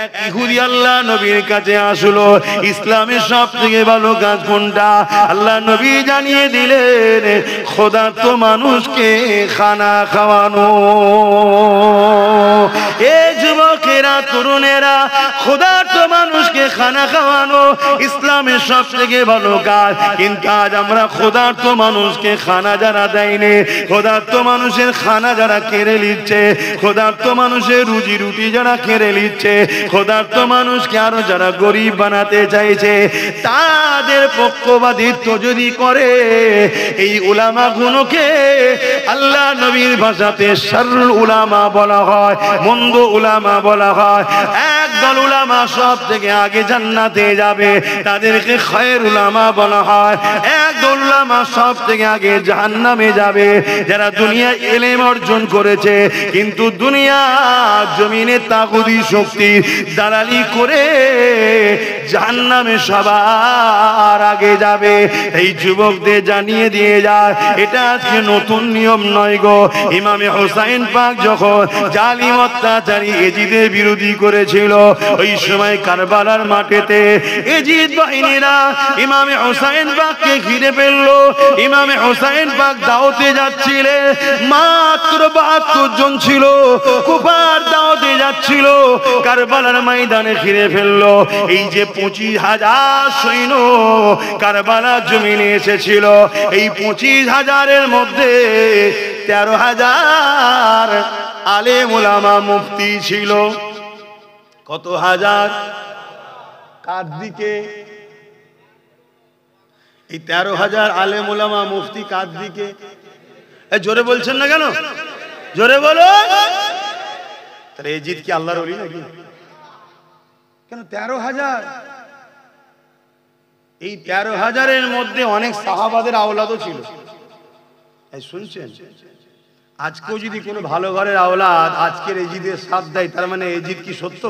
এক ইহুদি আল্লাহ নবীর কাছে আসলো, ইসলামের সবথেকে ভালো কাজ কোনটা? আল্লাহ নবী জানিয়ে দিলেন, ক্ষুধার্ত মানুষকে খানা খাওয়ানো। এ যুবকেরা, তরুণেরা, ক্ষুধার্ত মানুষকে খানা খাওয়ানো ইসলামের সবথেকে ভালো কাজ। কিন্তু আজ আমরা ক্ষুধার্ত মানুষকে খানা যারা দেয়নি, ক্ষুধার্ত মানুষের খানা যারা কেড়ে নিচ্ছে, ক্ষুধার্ত মানুষের রুজি রুটি যারা কেড়ে নিচ্ছে, ক্ষুধার্ত মানুষকে আরো যারা গরিব বানাতে চাইছে, তাদের পক্ষপাতিত্ব যদি করে, এই উলামা গুলোকে আল্লাহ নবীর ভাষাতে শাররুল উলামা বলা হয়, মন্দ উলামা বলা হয়। একদল উলামা সব থেকে আগে জান্নাতে যাবে, তাদেরকে খায়রুল উলামা বলা হয়। একদল উলামা সব থেকে আগে জাহান্নামে যাবে, যারা দুনিয়া ইলম অর্জন করেছে কিন্তু দুনিয়া জমিনে তাগুতি শক্তি দালালি করে জাহান্নামে সবার আগে যাবে। এই যুবকদের জানিয়ে দিয়ে যায়, এটা আজকে নতুন নিয়ম নয় গো। ইমামে হোসাইন পাক যখন জালিম অত্যাচারী এজিদের বিরোধী করেছিল, ওই সময় কারবালার মাঠেতে এজিদ বাহিনীরা ইমামে হোসাইন পাককে ঘিরে ফেললো। ইমামে হোসাইন পাক দাওয়াতে যাচ্ছিলেন, মাত্র 72 জন ছিল, কুফার দাওয়াতে যাচ্ছিল, কারবালার ময়দানে ঘিরে ফেললো। এই যে 25,000 সৈন্য কারবালার জমিনে এসেছিল, এই 25,000-এর মধ্যে 13,000 আলেম উলামা মুফতি ছিল। কত হাজার? কার দিকে? এই 13,000 আলেম উলামা মুফতি কার দিকে? জোরে বলছেন না কেন? জোরে বলো। তাহলে এজিদ কি আল্লাহর ওলি নাকি? কেন 13,000? এই 13,000-এর মধ্যে অনেক সাহাবাদের আওলাদও ছিল। শুনছেন? আজকেও যদি কোনো ভালো ঘরের আওলাদ আজকের এজিদের সাথ দেয়, তার মানে এজিদ কি সত্য?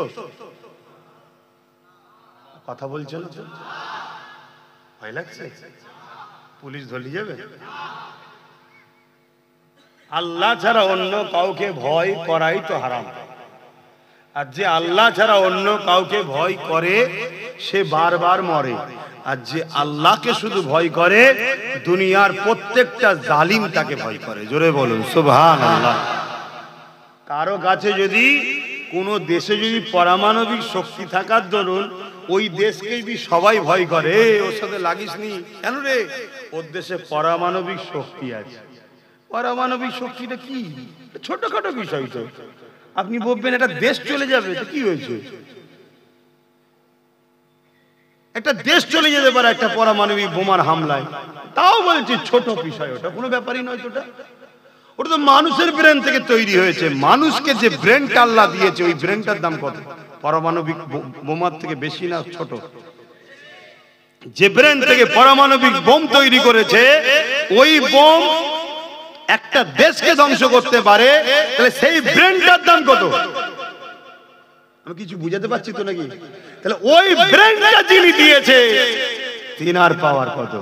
কথা বলছেন? ভয় লাগছে? পুলিশ ধরে যাবে? আল্লাহ ছাড়া অন্য কাউকে ভয় করাই তো হারাম। আর যে আল্লাহ ছাড়া অন্য কাউকে ভয় করে সে বারবার মরে। আর যে আল্লাহকে শুধু ভয় করে, দুনিয়ার প্রত্যেকটা জালিম তাকে ভয় করে। জোরে বলুন সুবহানাল্লাহ। কারো কাছে যদি, কোনো দেশে যদি পারমাণবিক শক্তি থাকার দরুন ওই দেশকে যদি সবাই ভয় করে, ওর সাথে লাগিস নি কেন রে? ওর দেশে পারমাণবিক শক্তি আছে। পারমাণবিক শক্তিটা কি? ছোটখাটো বিষয় তো। আপনি বলবেন এটা দেশ চলে যাবে, তো কি হয়েছে? একটা দেশ চলে যেতে পারে একটা পারমাণবিক বোমার হামলায়, তাও বলছি ছোট বিষয়, ওটা কোনো ব্যাপারই নয়। ওটা তো মানুষের ব্রেন থেকে তৈরি হয়েছে। মানুষকে যে ব্রেনটা আল্লাহ দিয়েছে, ওই ব্রেনটার দাম কত? পারমাণবিক বোমার থেকে বেশি না ছোট? যে ব্রেন থেকে পারমাণবিক বোম তৈরি করেছে, ওই বোম একটা দেশকে ধ্বংস করতে পারে, তাহলে সেই ব্রেনটার দাম কত? আমি কিছু বুঝাতে পারছি তো নাকি? তাহলে ওই ব্রেনটা যিনি দিয়েছে, তিনার পাওয়ার কত?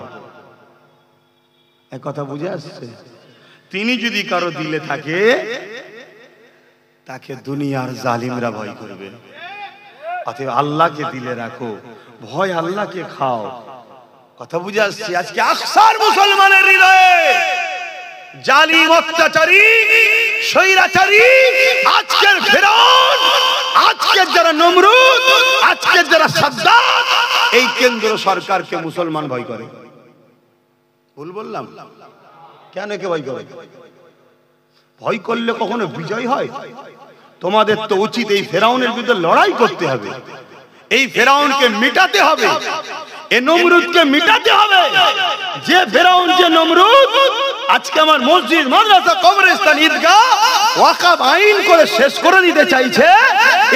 এক কথা বুঝে আসছে? তিনি যদি কারো দিলে থাকে, তাকে দুনিয়ার জালিমরা ভয় করবে। অতএব আল্লাহকে দিলে রাখো, ভয় আল্লাহকে খাও। কথা বুঝে আসছে? আজকে আকসার মুসলমানের হৃদয়ে জালিম, অত্যাচারী, স্বৈরাচারী, আজকের ফিরআউন, আজকের যারা নমরুদ, আজকের যারা সাদ্দাত, এই কেন্দ্র সরকারকে মুসলমান ভয় করে। ভুল বললাম? কেন কে ভয় করে? ভয় করলে কখনো বিজয় হয়? তোমাদের তো উচিত এই ফিরআউনের বিরুদ্ধে লড়াই করতে হবে, এই ফিরআউনকে মিটাতে হবে, এই নমরুদকে মিটাতে হবে। যে ফিরআউন, যে নমরুদ আজকে আমার মসজিদ, মাদ্রাসা, কবরস্থান, ঈদগাহ ওয়াকফ আইন করে শেষ করে দিতে চাইছে,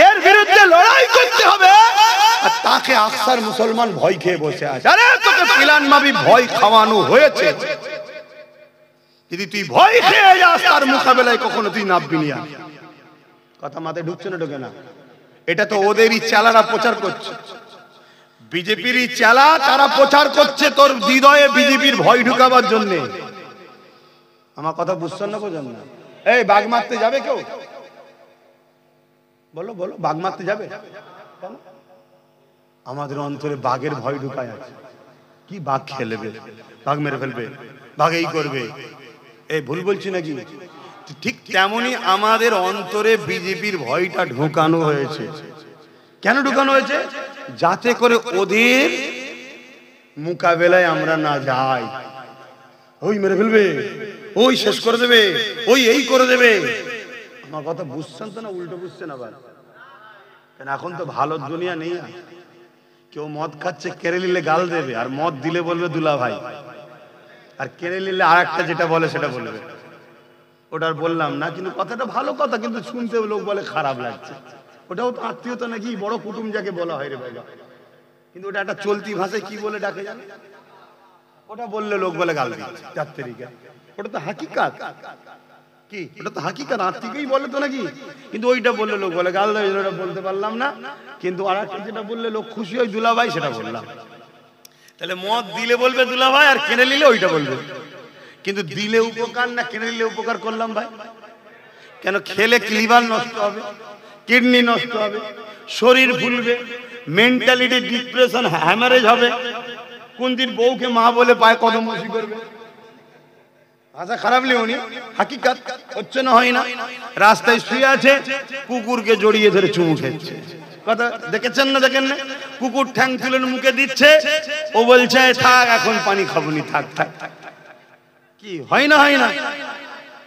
এর বিরুদ্ধে লড়াই করতে হবে। আর তাকে আকসার মুসলমান ভয় খেয়ে বসে আছে। আরে তোকে পিলান মাবি ভয় খাওয়ানো হয়েছে, যদি তুই ভয় খেয়ে যাস তার মোকাবেলায় কখনো তুই নামবি না। কথা মাথায় ঢুকছে না? ঢোকে না? এটা তো ওদেরই চেলারা প্রচার করছে, বিজেপিরই চেলা, তারা প্রচার করছে তোর হৃদয়ে বিজেপির ভয় ঢুকাবার জন্য। আমার কথা বুঝছেন না? বোঝেন না? এই বাঘ মারতে যাবে কেউ? বলো বলো, বাঘ মারতে যাবে কেন? আমাদের অন্তরে বাঘের ভয় ঢুকায় আছে। কি বাঘ খেলবে, বাঘ মেরে ফেলবে, বাঘ এই করবে, এই ভুল বলছি নাকি? ঠিক তেমনি আমাদের অন্তরে বিজেপির ভয়টা ঢুকানো হয়েছে। কেন ঢুকানো হয়েছে? যাতে করে ওদের মোকাবেলায় আমরা না যাই। ওই মেরে ফেলবে, ওই শেষ করে দেবে, ওই এই করে দেবে। আমার কথা বুঝছেন তো না উল্টো বুঝছেন আবার? কেন এখন তো ভালো দুনিয়া নেই। কেউ মদ খাচ্ছে, কেড়ে নিলে গাল দেবে, আর মদ দিলে বলবে দুলা ভাই, আর কেড়ে নিলে আর একটা যেটা বলে সেটা বলবে। ওটা বললাম না, কিন্তু কথাটা ভালো কথা, কিন্তু শুনতে লোক বলে খারাপ লাগছে। ওটাও তো আত্মীয়তা নাকি, বড় কুটুম যাকে বলা হয় রে ভাই, কিন্তু ওটা একটা চলতি ভাষায় কি বলে ডাকে জানে? ওটা বললে লোক বলে গাল দিচ্ছে 4 তারিখে। ওটা তো হাকিকাত। কি ওটা তো হাকিকাত, আত্মীয়ই বলে তো নাকি, কিন্তু ওইটা বললে লোক বলে গাল দেয়। ওটা বলতে পারলাম না, কিন্তু আর একটা যেটা বললে লোক খুশি হয় দুলা ভাই, সেটা বললাম। তাহলে মদ দিলে বলবে দুলা ভাই, আর কিনে নিলে ওইটা বলবে। কিন্তু দিলে উপকার না কিনে নিলে উপকার করলাম ভাই? কেন? খেলে লিভার নষ্ট হবে, কিডনি নষ্ট হবে, শরীর ফুলবে, মেন্টালিটি ডিপ্রেশন, হ্যামারেজ হবে। কোন দিন বউকে মা বলে পায় কদম বসি করবে। আচ্ছা খারাপ লিওনি, হাকিকাত হচ্ছে না, হয় না? রাস্তায় শুয়ে আছে, কুকুরকে জড়িয়ে ধরে চুমু খেচ্ছে। কথা দেখেছেন না দেখেন না? কুকুর ঠ্যাং তুলে মুখে দিচ্ছে, ও বলছে থাক এখন পানি খাবনি, থাক থাক। কি হয় না? হয় না?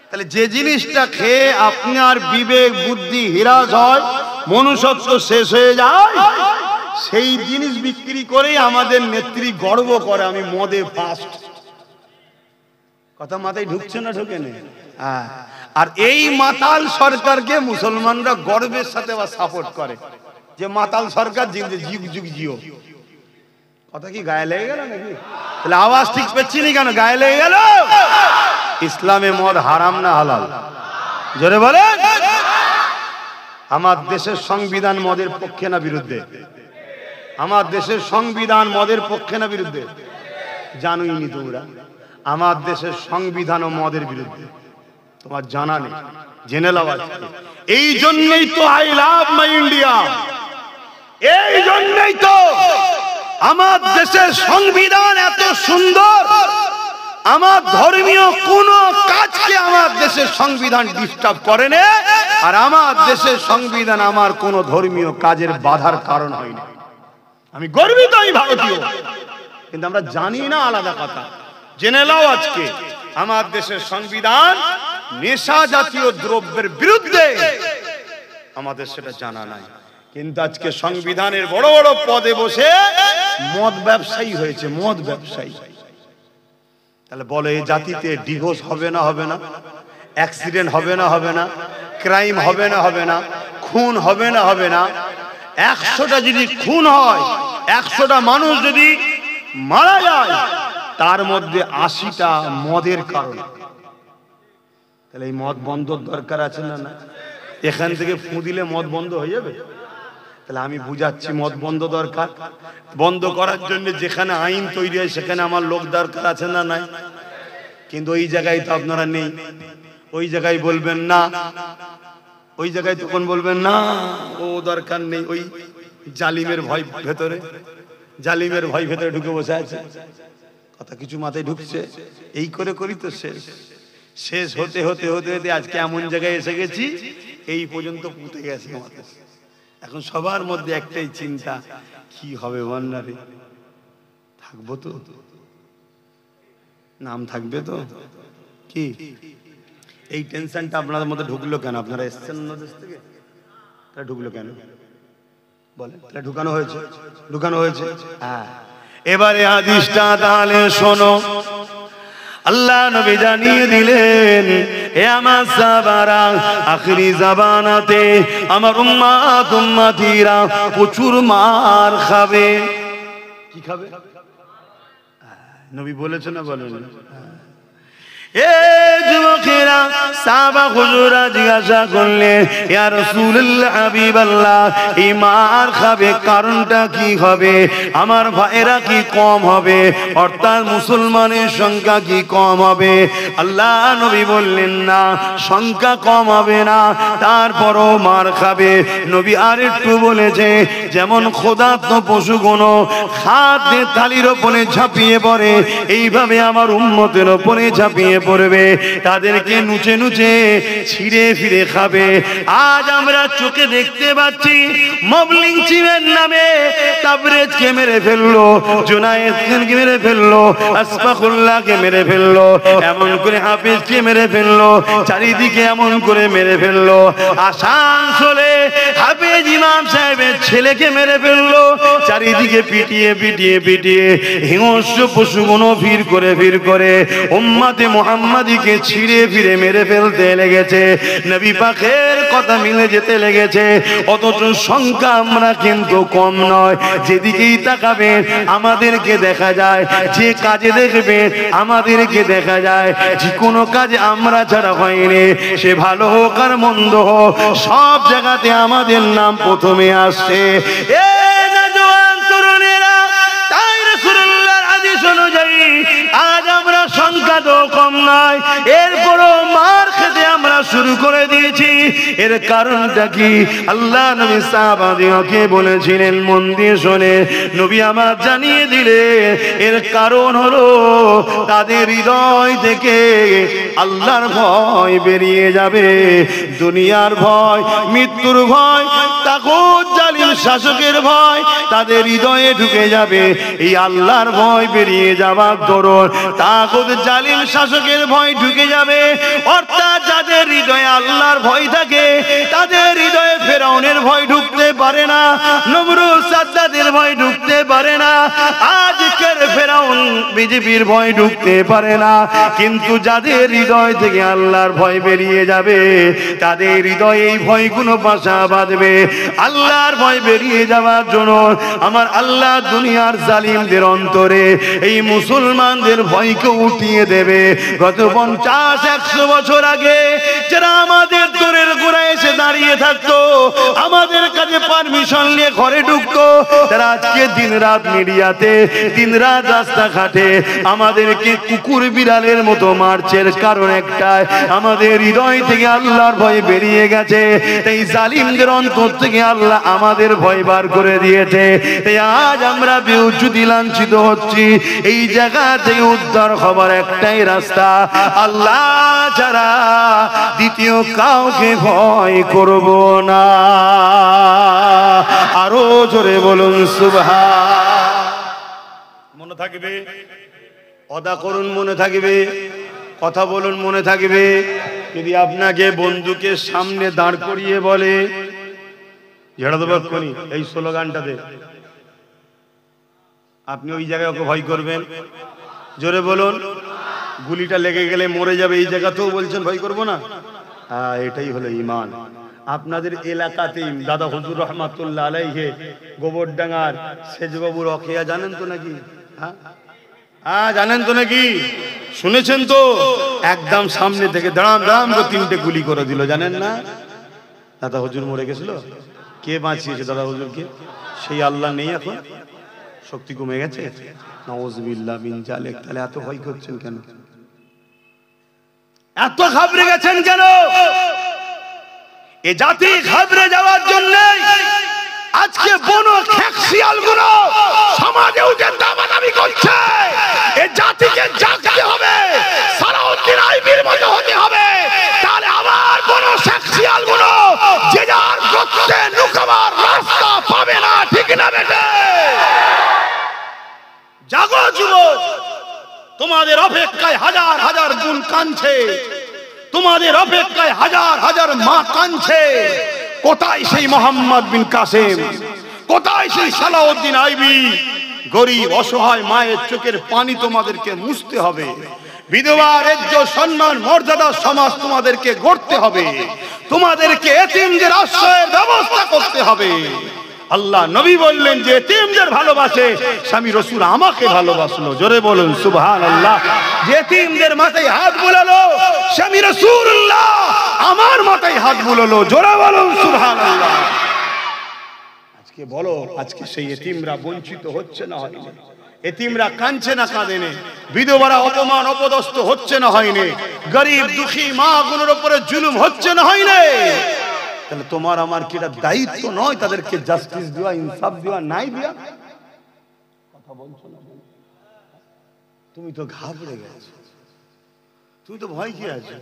তাহলে যে জিনিসটা খেয়ে আপনার বিবেক বুদ্ধি হীরাজ হয়, মনুষ্যত্ব শেষ হয়ে যায়, সেই জিনিস বিক্রি করেই আমাদের নেত্রী গর্ব করে আমি মদে ফার্স্ট। কথা মাথায় ঢুকছে না ঢোকে না? আর এই মাতাল সরকারকে মুসলমানরা গর্বের সাথে আবার সাপোর্ট করে, যে মাতাল সরকার যুগ যুগ জিও। কথা কি গায়ে লেগে গেল নাকি? তাহলে আওয়াজ ঠিক পাচ্ছি না কেন? গায়ে লেগে গেল। ইসলামে মদ হারাম না হালাল? জোরে বলেন। আমার দেশের সংবিধান মদের পক্ষে না বিরুদ্ধে? আমার দেশের সংবিধান মদের পক্ষে না বিরুদ্ধে? জানোই নি তোমরা, আমার দেশের সংবিধান ও মদের বিরুদ্ধে। তোমার জানা নেই, জেনে লাও আজকে। এই জন্যই তো আই লাভ মাই ইন্ডিয়া। এই জন্যই তো আমার দেশের সংবিধান এত সুন্দর। আমার ধর্মীয় কোন কাজকে আমার দেশের সংবিধান ডিস্টার্ব করে না, আর আমার দেশের সংবিধান আমার কোন ধর্মীয় কাজের বাধার কারণ হয় না। আমি গর্বিত, আমি ভারতীয়, কিন্তু আমরা জানি না, আলাদা কথা। জেনে নাও আজকে আমার দেশের সংবিধান নেশা জাতীয় দ্রব্যের বিরুদ্ধে, আমাদের সেটা জানা নাই। কিন্তু আজকে সংবিধানের বড় বড় পদে বসে মদ ব্যবসায়ী হয়েছে, মদ ব্যবসায়ী। তাহলে বলে এই জাতিতে ডিভোর্স হবে না হবে না, অ্যাক্সিডেন্ট হবে না হবে না, ক্রাইম হবে না হবে না, খুন হবে না হবে না? 100টা যদি খুন হয়, 100টা মানুষ যদি মারা যায়, তার মধ্যে 80টা মদের কারণে। তাহলে এই মদ বন্ধর দরকার আছে না? না, এখান থেকে ফু দিলে মদ বন্ধ হয়ে যাবে? তাহলে আমি বুঝাচ্ছি মদ বন্ধ দরকার। বন্ধ করার জন্য যেখানে আইন তৈরি হয় সেখানে আমার লোক দরকার আছে না নাই? কিন্তু ওই জায়গায় তো আপনারা নেই। ওই জায়গায় বলবেন না, ওই জায়গায় তখন বলবেন না ও দরকার নেই। ওই জালিমের ভয় ভেতরে, জালিমের ভয় ভেতরে ঢুকে বসে আছে। কথা কিছু মাথায় ঢুকছে? এই করে করি তো শেষ হতে হতে হতে হতে আজকে এমন জায়গায় এসে গেছি, এই পর্যন্ত পুঁতে গেছে আমাদের। এখন সবার মধ্যে একটাই চিন্তা, কি হবে বন্যারে? থাকবো তো, নাম থাকবে তো? কি এই টেনশনটা আপনাদের মধ্যে ঢুকলো কেন? আপনারা এসছেন অন্য দেশ থেকে, তাহলে ঢুকলো কেন বলে? তাহলে ঢুকানো হয়েছে, ঢুকানো হয়েছে। হ্যাঁ, এবারে হাদিসটা তাহলে শোনো। আল্লাহ নবী জানিয়ে দিলেন, হে আমার সাহাবারা, আখিরি জামানাতে আমার উম্মত উম্মতিরা প্রচুর মার খাবে। কি খাবে? নবী বলেছেন না বলেন? এ যুবকেরা, সাহাবা হুজুরা জিজ্ঞাসা করলেন, ইয়া রাসূলুল্লাহ, হাবিবাল্লাহ, এই মার খাবে কারণটা কি হবে? আমার ভাইরা কি কম হবে? অর্থাৎ মুসলমানের সংখ্যা কি কম হবে? আল্লাহ নবী বললেন, না, সংখ্যা কম হবে না, তারপরও মার খাবে। নবী আর একটু বলেছে, যেমন ক্ষুধার্ত পশুগুলো খাদ্যের থালির ওপরে ঝাঁপিয়ে পড়ে, এইভাবে আমার উম্মতের ওপরে ঝাঁপিয়ে পড়বে, তাদেরকে নুচে নুচে ছিঁড়ে ফিরে খাবে। আজ আমরা চোখে দেখতে পাচ্ছি, মবলিং চিমের নামে তাবরেজকে মেরে ফেললো, জুনায়েদকে মেরে ফেললো, আসফাকুল্লাহকে মেরে ফেললো, এমন করে হাফিজকে মেরে ফেললো, চারিদিকে এমন করে মেরে ফেললো। আসানসোলে হাফিজ ইমাম সাহেবের ছেলেকে মেরে ফেললো, চারিদিকে পিটিয়ে পিটিয়ে পিটিয়ে হিংস্র পশুগুলো ভিড় করে উম্মতে মুহাম্মাদিকে ছিঁড়ে ফিরে মেরে ফেলতে লেগেছে। নবী পাকের কথা মিলে যেতে লেগেছে। অথচ সংখ্যা আমরা কিন্তু কম নয়। যেদিকেই তাকাবেন আমাদেরকে দেখা যায়, যে কাজে দেখবেন আমাদেরকে দেখা যায়, যে কোনো কাজে আমরা ছাড়া হয়নি, সে ভালো হোক আর মন্দ হোক, সব জায়গাতে আমাদের নাম প্রথমে আসছে। আজ আমরা সংখ্যা তো কম নয়, এরপরও মার খেতে আমরা শুরু করে দিয়েছি। এর কারণটা কি? আল্লাহ নবী সাহাবাদেরকে বলেছিলেন, মন দিয়ে শোনে, নবী আমার জানিয়ে দিলে, এর কারণ হলো তাদের হৃদয় থেকে আল্লাহর ভয় বেরিয়ে যাবে। দুনিয়ার ভয়, মৃত্যুর ভয়, তাগুত জালিম শাসকের ভয় তাদের হৃদয়ে ঢুকে যাবে। এই আল্লাহর ভয় বেরিয়ে যাবার দরুন তাগুত জালিম শাসকের ভয় ঢুকে যাবে। অর্থাৎ যাদের হৃদয়ে আল্লাহর ভয় থাকে, তাদের হৃদয়ে ফেরাউনের ভয় ঢুকতে পারে না, নমরুদ সাদ্দাদের ভয় ঢুকতে পারে না, আজকের ফেরাউন বিজেপির ভয় ঢুকতে পারে না। কিন্তু যাদের হৃদয় থেকে আল্লাহর ভয় বেরিয়ে যাবে, তাদের হৃদয়ে এই ভয়গুলো বাসা বাঁধবে। আল্লাহর ভয় বেরিয়ে যাওয়ার জন্য আমার আল্লাহ দুনিয়ার জালিমদের অন্তরে এই মুসলমানদের ভয়কে উঠিয়ে দেবে। গত 50-100 বছর আগে যারা আমাদের দূরের গোড়ায় এসে দাঁড়িয়ে থাকতো, আমাদের কাছে পারমিশন নিয়ে ঘরে ঢুকতো, তারা আজকে দিন রাত মিডিয়াতে, দিন রাত রাস্তাঘাটে আমাদেরকে কুকুর বিড়ালের মতো মারছেন। কারণ একটাই, আমাদের হৃদয় থেকে আল্লাহর ভয় বেরিয়ে গেছে। এই জালিমদের অন্তর থেকে আল্লাহ আমাদের ভয় বার করে দিয়েছে। তাই আজ আমরা বেউজুদি লাঞ্ছিত হচ্ছি। এই জায়গা থেকে উদ্ধার হবার একটাই রাস্তা, আল্লাহ ছাড়া দ্বিতীয় কাউকে ভয় করব না। আরো জোরে বলুন সুবহান। মনে থাকবে, অদা করুন, মনে থাকবে, কথা বলুন, মনে থাকবে। যদি আপনাকে বন্ধুকে সামনে দাঁড় করিয়ে বলে, ঝেড়া দেবো এক্ষুনি এই স্লোগানটাতে, আপনি ওই জায়গায় ওকে ভয় করবেন? জোরে বলুন। গুলিটা লেগে গেলে মরে যাবে, এই জায়গাতেও বলছেন ভয় করব না? এটাই হলো ঈমান। আপনাদের এলাকাতেই দাদা হুজুর রহমাতুল্লাহ আলাইহি গোবরডাঙ্গার সেজবাবুর অখিয়া জানেন তো নাকি? জানেন তো নাকি? শুনেছেন তো? একদম সামনে থেকে দাঁড়াম দাঁড়াম করে 3টে গুলি করে দিল, জানেন না? দাদা হুজুর মরে গেছিল। কে বাঁচিয়েছে দাদা হুজুরকে? সেই আল্লাহ নেই এখন? শক্তি কমে গেছে? নাউযুবিল্লাহ মিন জালিক। তাহলে এত ভয় করছেন কেন? এত ঘাবড়ে গেছেন কেন? এ জাতি ঘাবড়ে যাওয়ার জন্য আজকে বনো খেকশিয়ালগুলো সমাজে উঠে দামাদামি করছে। এ জাতিকে জাগতে হবে, সালাউদ্দিন আইবির মতো হতে হবে। তাহলে আবার বনো খেকশিয়ালগুলো যে যার গর্তে লুকাবার রাস্তা পাবে না, ঠিক না বেটে? জাগো যুবক, তোমাদের অপেক্ষায় হাজার হাজার বোন কাঁদছে, তোমাদের অপেক্ষায় হাজার হাজার মা কাঁদছে। কোথায় সেই মোহাম্মদ বিন কাসেম? কোথায় সেই সালাউদ্দিন আইবি? গরিব অসহায় মায়ের চোখের পানি তোমাদেরকে মুছতে হবে। বিধবার ইজ্জত সম্মান মর্যাদা সমাজ তোমাদেরকে গড়তে হবে। তোমাদেরকে এতিমদের আশ্রয়ের ব্যবস্থা করতে হবে। আল্লাহ নবী বললেন যে এতিমদের ভালোবাসে স্বামী রাসূল আমাকে ভালোবাসলো। জোরে বলুন সুবহানাল্লাহ। যে এতিমদের মাথায় হাত বুলালো স্বামী রাসূলুল্লাহ আমার মাথায় হাত বুলালো। জোরে বলুন সুবহানাল্লাহ। আজকে বলো, আজকে সেই এতিমরা বঞ্চিত হচ্ছে না হয়নি? এতিমরা কাঁদছে না কাঁদে না? বিধবারা অপমান অপদস্থ হচ্ছে না হয়নি? গরিব দুঃখী মা গুলোর উপরে জুলুম হচ্ছে না হয়নি? তাহলে তোমার আমার কি এটা দায়িত্ব নয় তাদেরকে জাস্টিস দেওয়া, ইনসাফ দেওয়া, নাই দেওয়া? কথা বলছো না? তুমি তো ঘাবড়ে গেছো, তুমি তো ভয় খেয়ে আছো।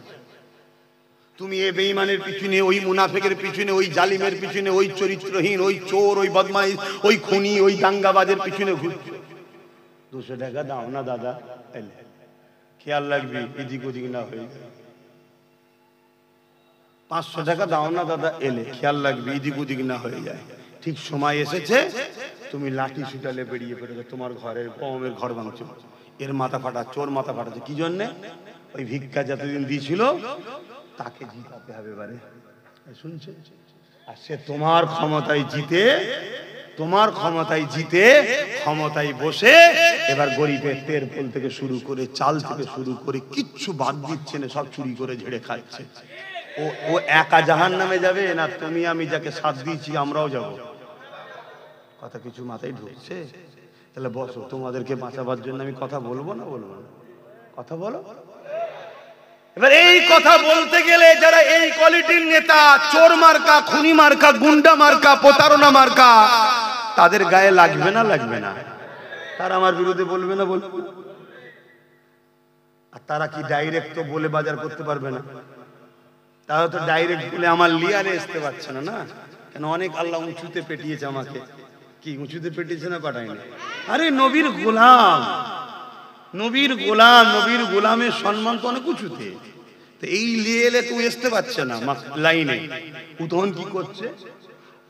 তুমি এই বেঈমানের পিছনে, ওই মুনাফিকের পিছনে, ওই জালিমের পিছনে, ওই চরিত্রহীন, ওই চোর, ওই বদমাইশ, ওই খুনি, ওই দাঙ্গাবাজের পিছনে ঘুরছো। 200 টাকা দাও না দাদা, এলে খেয়াল রাখবি এদিক ওদিক না হয়ে যায়। 500 টাকা দাও না দাদা, এলে খেয়াল রাখবি এদিক ওদিক না হয়ে যায়। ঠিক সময় এসেছে তুমি লাঠি ছুটালে বেরিয়ে পড়েছো, তোমার ঘরের কমের ঘর ভাঙছো, এর মাথা ফাটা, চোর মাথা ফাটাচ্ছে। কি জন্যে? ওই ভিক্ষা যতদিন দিয়েছিল তাকে জিতাতে হবে এবারে, শুনছে? আর সে তোমার ক্ষমতায় জিতে, তোমার ক্ষমতায় জিতে ক্ষমতায় বসে এবার গরিবের তেল ফল থেকে শুরু করে চাল থেকে শুরু করে কিচ্ছু বাদ দিচ্ছে না, সব চুরি করে ঝেড়ে খাচ্ছে। ও একা জাহান্নামে যাবে না তুমি আমি যাকে সাথ দিয়েছি আমরাও যাব? কথা কিছু মাথায় ঢুকছে? তাহলে বসো, তোমাদেরকে বাঁচাবার জন্য আমি কথা বলবো না বলবো না? কথা বলো। এবার এই কথা বলতে গেলে যারা এই কোয়ালিটির নেতা, চোর মার্কা, খুনি মার্কা, গুন্ডা মার্কা, প্রতারণা মার্কা, তাদের গায়ে লাগবে না লাগবে না? তারা আমার বিরুদ্ধে বলবে না বলবে? আর তারা কি ডাইরেক্ট তো বলে বাজার করতে পারবে না? তারা তো ডাইরেক্ট বলে আমার লিয়ারে আসতে পারছে না। না কেন? অনেক আল্লাহ উঁচুতে পেটিয়েছে আমাকে। কি উঁচুতে পেটিয়েছে না? পাঠায়নি। আরে নবীর গোলাম, নবীর গোলাম, নবীর গোলামের সম্মান তো অনেক উঁচুতে। তো এই লিয়েলে তো আসতে পারছে না লাইনে। ও তখন কি করছে?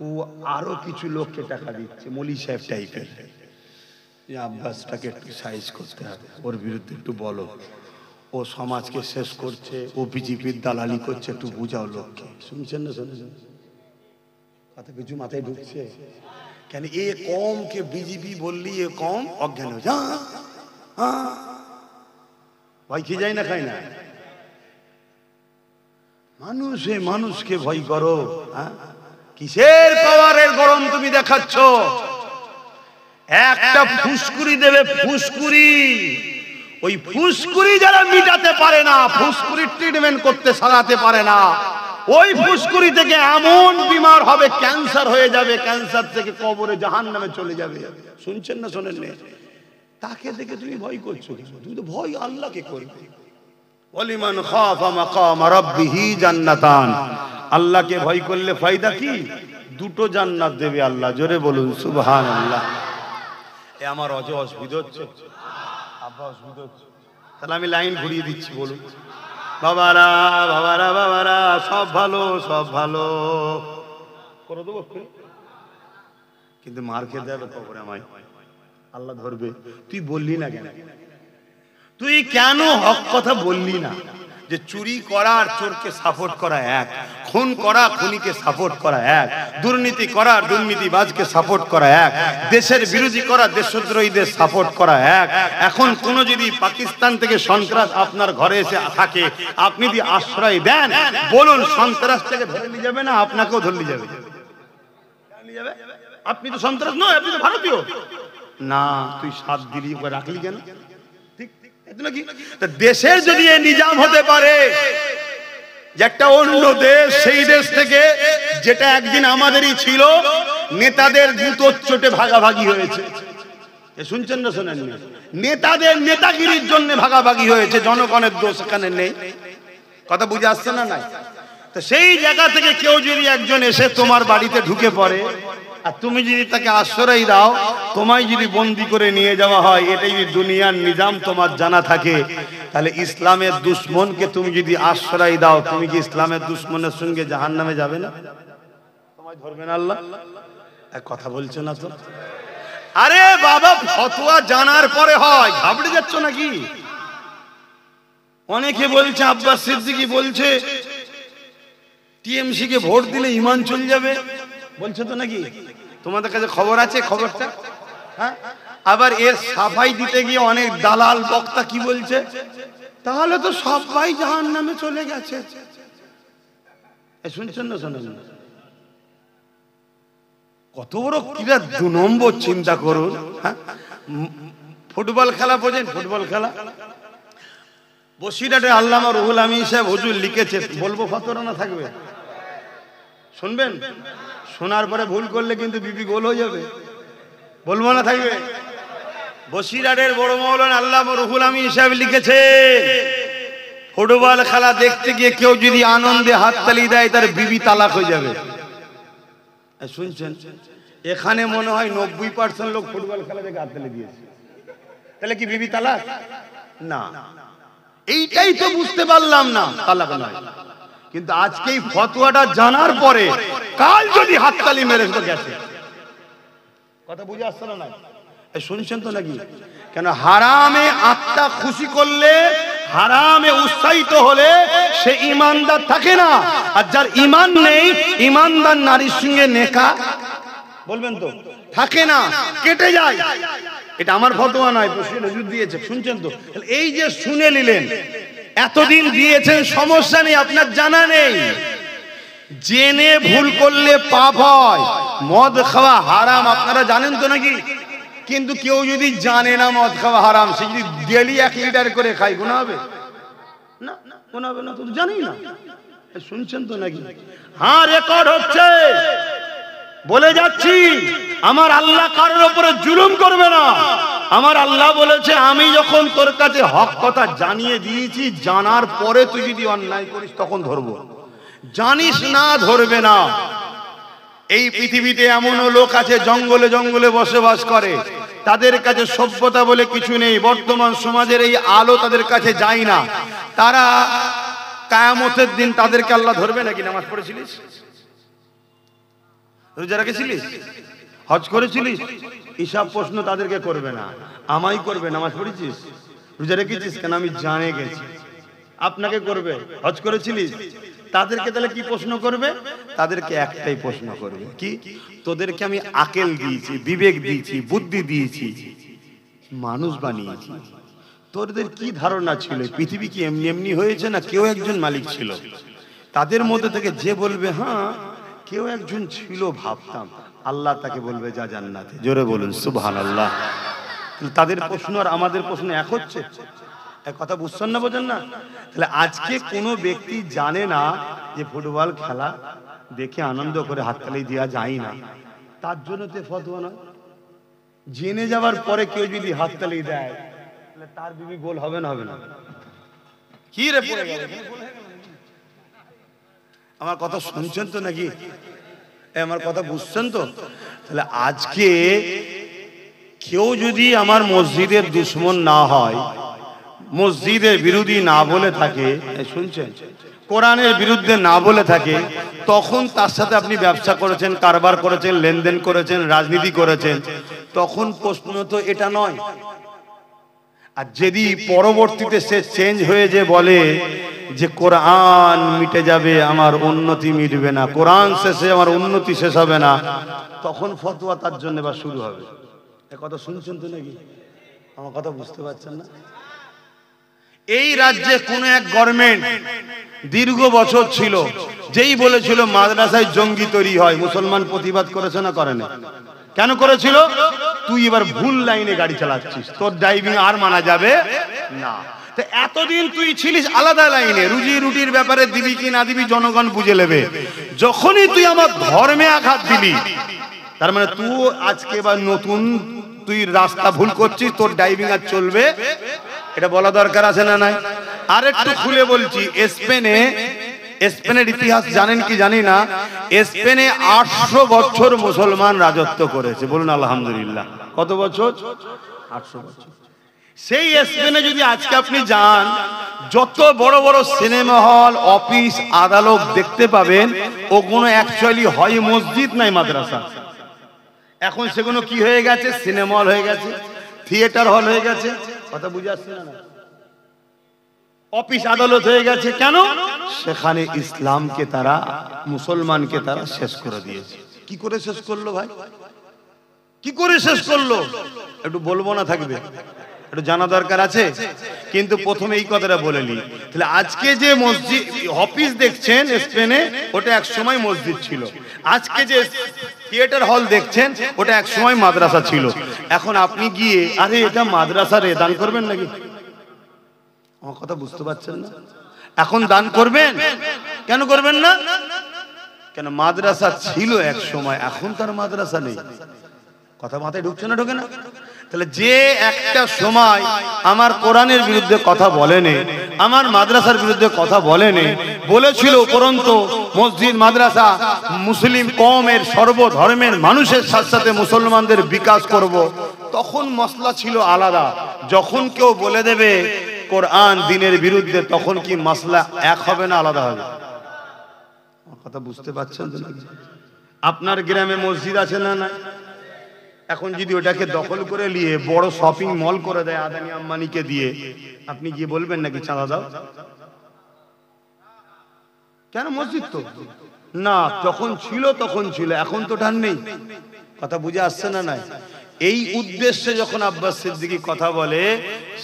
ও আরো কিছু লোককে টাকা দিচ্ছে, মলি সাহেব টাইপের। আব্বাসটাকে একটু সাইজ করতে হবে, ওর বিরুদ্ধে একটু বলো, ও সমাজকে শেষ করছে, ও বিজেপির দালালি করছে, একটু বুঝাও লোককে। শুনছেন না? শুনছেন? কথা কিছু মাথায় ঢুকছে? কেন এ কমকে বিজেপি বললি এ কম অজ্ঞান হয়ে যা। ভয় খেয়ে যায় না, খায় না? মানুষে মানুষকে ভয় করো। কিসের পাওয়ারের গরম তুমি দেখাচ্ছ? একটা ফুসকুরি দেবে, ফুসকুরি। ওই ফুসকুরি যারা মিটাতে পারে না, ফুসকুরি ট্রিটমেন্ট করতে সারাতে পারে না, ওই ফুসকুরি থেকে এমন বিমার হবে, ক্যান্সার হয়ে যাবে, ক্যান্সার থেকে কবরে জাহান্নামে চলে যাবে। শুনছেন না শোনেন না? তাকে দেখে তুমি ভয় করছো? তুমি তো ভয় আল্লাহকে করবে। ওয়ালিমান খাফা মাকাম রাব্বিহি জান্নাতান। আল্লাহকে ভয় করলে ফায়দা কি? 2টো জান্নাত দেবে আল্লাহ। জোরে বলুন সুবহানাল্লাহ। এ আমার অসুবিধা হচ্ছে? আব্বা অসুবিধা হচ্ছে? তাহলে আমি লাইন ঘুরিয়ে দিচ্ছি, বলুন। বাবারা বাবারা বাবারা, সব ভালো, সব ভালো করে দেবো, কিন্তু মার খেতে হবে কবরে আমায়, আল্লাহ ধরবে। তুই বললি না কেন? তুই কেন হক কথা বললি না? যে চুরি করা আর চোরকে সাপোর্ট করা এক, খুন করা খুনিকে সাপোর্ট করা এক, দুর্নীতি করা দুর্নীতিবাজকে সাপোর্ট করা এক, দেশের বিরোধী করা দেশদ্রোহীদের সাপোর্ট করা এক। এখন কোন যদি পাকিস্তান থেকে সন্ত্রাস আপনার ঘরে এসে থাকে, আপনি যদি আশ্রয় দেন, বলুন সন্ত্রাসটাকে ধরে নিয়ে যাবে না আপনাকেও ধরে নিয়ে যাবে? আপনি তো সন্ত্রাস নয়, আপনি তো ভারতীয় না। তুই 7 দিলি রাখলি কেন? দেশের যদি নিজাম হতে পারে যে একটা অন্য দেশ, সেই দেশ থেকে যেটা একদিন আমাদেরই ছিল, নেতাদের জুতোর চোটে ভাগাভাগি হয়েছে। শুনছেন না শোনেন? নেতাদের নেতাগিরির জন্য ভাগাভাগি হয়েছে, জনগণের দোষ এখানে নেই। কথা বুঝে আসছে না? নাই। তো সেই জায়গা থেকে কেউ যদি একজন এসে তোমার বাড়িতে ঢুকে পড়ে, আর তুমি যদি তাকে আশ্রয় দাও, তোমায় যদি বন্দি করে নিয়ে যাওয়া হয়, এটাই দুনিয়ার নিজাম তোমার জানা থাকে, তাহলে ইসলামের দুশ্মনকে তুমি যদি আশ্রয় দাও, তুমি কি ইসলামের দুশ্মনের সঙ্গে জাহান্নামে যাবে না? তোমায় ধরবে না আল্লাহ? এক কথা বলছো না তো? আরে বাবা, ফতোয়া জানার পরে হয়, ঘাবড়ে যাচ্ছ নাকি? অনেকে বলছে, আব্বাস সিদ্দিকী বলছে টিএমসি কে ভোট দিলে ঈমান চলে যাবে, বলছে তো নাকি? তোমাদের কাছে খবর আছে খবরটা? হ্যাঁ, আবার এর সাফাই দিতে গিয়ে অনেক দালাল বক্তা কি বলছে, তাহলে তো সবাই জাহান্নামে চলে গেছে। শুনছেন না? শোনেন না? কত বড় কিরা 2 নম্বর, চিন্তা করুন। হ্যাঁ, ফুটবল খেলা বোঝেন? ফুটবল খেলা বসিরহাটে আল্লামা রুহুল আমিন সাহেব হুজুর লিখেছে, বলবো ফতোয়া না থাকবে? শুনবেন? শোনার পরে ভুল করলে কিন্তু বিপি গোল হয়ে যাবে। বলবো না থাকবে? বসিরহাটের বড় মাওলানা আল্লামা রুহুল আমিন সাহেব লিখেছে, ফুটবল খেলা দেখতে গিয়ে কেউ যদি আনন্দে হাততালি দেয় তার বিবি তালাক হয়ে যাবে। শুনছেন? এখানে মনে হয় 90% লোক ফুটবল খেলা দেখে হাততালি দিয়েছে, তাহলে কি বিবি তালাক? না, এইটাই তো বুঝতে পারলাম না, তালাক নয়। কিন্তু আজকে এই ফতোয়াটা জানার পরে কাল যদি হাততালি মেরে তো গেছে। কথা বুঝে আসছে না? শুনছেন তো নাকি? কেন হারামে আত্মা খুশি করলে, হারামে উৎসাহিত হলে সে ইমানদার থাকে না। আর যার ইমান নেই, ইমানদার নারীর সঙ্গে নেকা বলবেন তো থাকে না, কেটে যায়। এটা আমার ফতোয়া নয়, হুজুর দিয়েছে। শুনছেন তো? এই যে শুনে নিলেন, এতদিন দিয়েছেন, সমস্যা নেই, আপনার জানা নেই। জেনে ভুল করলে পাপ হয়। মদ খাওয়া হারাম, আপনারা জানেন তো নাকি? কিন্তু কেউ যদি জানে না মদ খাওয়া হারাম, সে যদি ডেলি 1 লিটার করে খায়, গুনাহ হবে না? গুনাহ হবে না? তো জানি না। শুনছেন তো নাকি? হ্যাঁ, রেকর্ড হচ্ছে। বলে যাচ্ছি, আমার আল্লাহ কারোর উপরে জুলুম করবে না। আমার আল্লাহ বলেছে, আমি যখন তোর কাছে হক কথা জানিয়ে দিয়েছি, জানার পরে তুই যদি অন্যায় করিস তখন ধরবো, জানিস না ধরবে না। এই পৃথিবীতে এমনও লোক আছে জঙ্গলে জঙ্গলে বসবাস করে, তাদের কাছে সভ্যতা বলে কিছু নেই। বর্তমান সমাজের এই আলো তাদের কাছে যায় না। তারা কিয়ামতের দিন তাদেরকে আল্লাহ ধরবে নাকি? নামাজ পড়েছিলিস? রোজা রেখেছিলিস? হজ করেছিলিস? হিসাব প্রশ্ন তাদেরকে করবে না, আমাই করবে। নামাজ পড়েছিস? রোজা রেখেছিস? কেন? আমি জানে গেছি। আপনাকে করবে। হজ করেছিলিস? তাদেরকে তাহলে কি প্রশ্ন করবে? তাদেরকে একটাই প্রশ্ন করবে, কি? তোদেরকে আমি আকেল দিয়েছি, বিবেক দিয়েছি, বুদ্ধি দিয়েছি, মানুষ বানিয়েছি, তোদের কি ধারণা ছিল পৃথিবী কি এমনি এমনি হয়েছে, না কেউ একজন মালিক ছিল? তাদের মধ্যে থেকে যে বলবে হ্যাঁ কেউ একজন ছিল ভাবতাম, আল্লাহ তাকে বলবে যা জান্নাতে। জোরে বলুন সুবহানাল্লাহ। তাদের প্রশ্ন আর আমাদের প্রশ্ন এক হচ্ছে? এক কথা বুঝছেন না? বোঝেন না? তাহলে আজকে কোনো ব্যক্তি জানে না যে ফুটবল খেলা দেখে আনন্দ করে হাততালি দেওয়া যায় না, তার জন্য তো ফতোয়া নয়। জেনে যাওয়ার পরে কেউ যদি হাততালি দেয়, তাহলে তার বিবি গোল হবে না? হবে না? কি রে পড়ে গেল? আমার কথা শুনছেন তো নাকি? আমার কথা বুঝছেন তো? তাহলে আজকে কেউ যদি আমার মসজিদের দুশমন না হয়, মসজিদের বিরোধী না বলে থাকে, শুনছেন, কোরআনের বিরুদ্ধে না বলে থাকে, তখন তার সাথে আপনি ব্যবসা করেছেন, কারবার করেছেন, লেনদেন করেছেন, রাজনীতি করেছেন, তখন প্রশ্ন তো এটা নয়। আর যদি পরবর্তীতে সে চেঞ্জ হয়ে যে বলে যে কোরআন মিটে যাবে, আমার উন্নতি মিটবে না, কোরআন শেষে আমার উন্নতি শেষ হবে না, তখন ফতোয়া তার জন্য বা শুরু হবে। এ কথা শুনছেন তো নাকি? আমার কথা বুঝতে পারছেন না? এই রাজ্যে কোন এক গভর্নমেন্ট দীর্ঘ বছর ছিল, যেই বলেছিল মাদ্রাসায় জঙ্গি তৈরি হয়, মুসলমান প্রতিবাদ করেছে না করে না? কেন করেছিল? তুই এবার ভুল লাইনে গাড়ি চালাচ্ছিস, তোর ড্রাইভিং আর মানা যাবে না। তো এতদিন তুই ছিলিস আলাদা লাইনে, রুজি রুটির ব্যাপারে দিবি কি না দিবি জনগণ বুঝে নেবে। যখনই তুই আমার ধর্মে আঘাত দিলি, তার মানে তুই আজকে বা নতুন তুই রাস্তা ভুল করছিস, তোর ড্রাইভিং আর চলবে, এটা বলা দরকার আছে না নাই? আর একটু খুলে বলছি, স্পেনের ইতিহাস জানেন কি জানি না, স্পেনে 800 বছর মুসলমান রাজত্ব করেছে। বলুন আলহামদুলিল্লাহ। কত বছর? 800 বছর। সেই স্পেনে যদি আজকে আপনি যান, যত বড় বড় সিনেমা হল, অফিস, আদালত দেখতে পাবেন, ওগুলো অ্যাকচুয়ালি হয় মসজিদ নাই মাদ্রাসা। এখন সেগুলো কি হয়ে গেছে? সিনেমা হল হয়ে গেছে, থিয়েটার হল হয়ে গেছে। কথা বুঝে আসছে না? অফিস আদালত হয়ে গেছে। কেন? সেখানে ইসলামকে তারা, মুসলমানকে তারা শেষ করে দিয়েছে। কি করে শেষ করলো ভাই? কি করে শেষ করলো একটু বলবো না থাকবে? একটু জানা দরকার আছে। কিন্তু প্রথমে এই কথাটা বলে নি, তাহলে আজকে যে মসজিদ অফিস দেখছেন স্পেনে, ওটা এক সময় মসজিদ ছিল। আজকে যে থিয়েটার হল দেখছেন, ওটা এক সময় মাদ্রাসা ছিল। এখন আপনি গিয়ে আরে এটা মাদ্রাসা রে, দান করবেন নাকি? আমার কথা বুঝতে পারছেন না? এখন দান করবেন? কেন করবেন না? কেন? মাদ্রাসা ছিল এক সময়, এখন তার মাদ্রাসা নেই। কথা মাথায় ঢুকছে না? ঢোকে না? তাহলে যে একটা সময় আমার কোরআনের বিরুদ্ধে কথা বলেনি, আমার মাদ্রাসার বিরুদ্ধে কথা বলেনি, বলেছিল উপরন্তু মসজিদ মাদ্রাসা মুসলিম কওমের সর্বধর্মের মানুষের সাথে সাথে মুসলমানদের বিকাশ করব, তখন মসলা ছিল আলাদা। যখন কেউ বলে দেবে কোরআন দ্বীনের বিরুদ্ধে, তখন কি মসলা এক হবে না আলাদা হবে? কথা বুঝতে পারছেন তো? আপনার গ্রামে মসজিদ আছে না? না। এখন যদি ওটাকে দখল করে নিয়ে বড় শপিং মল করে দেয় আদানি আম্বানিকে দিয়ে, আপনি গিয়ে বলবেন নাকি চাঁদা দাও? কেন? মসজিদ তো না, যখন ছিল তখন ছিল, এখন তো টান নেই। কথা বুঝে আসছে না? নাই। এই উদ্দেশ্যে যখন আব্বাস সিদ্দিকী কথা বলে,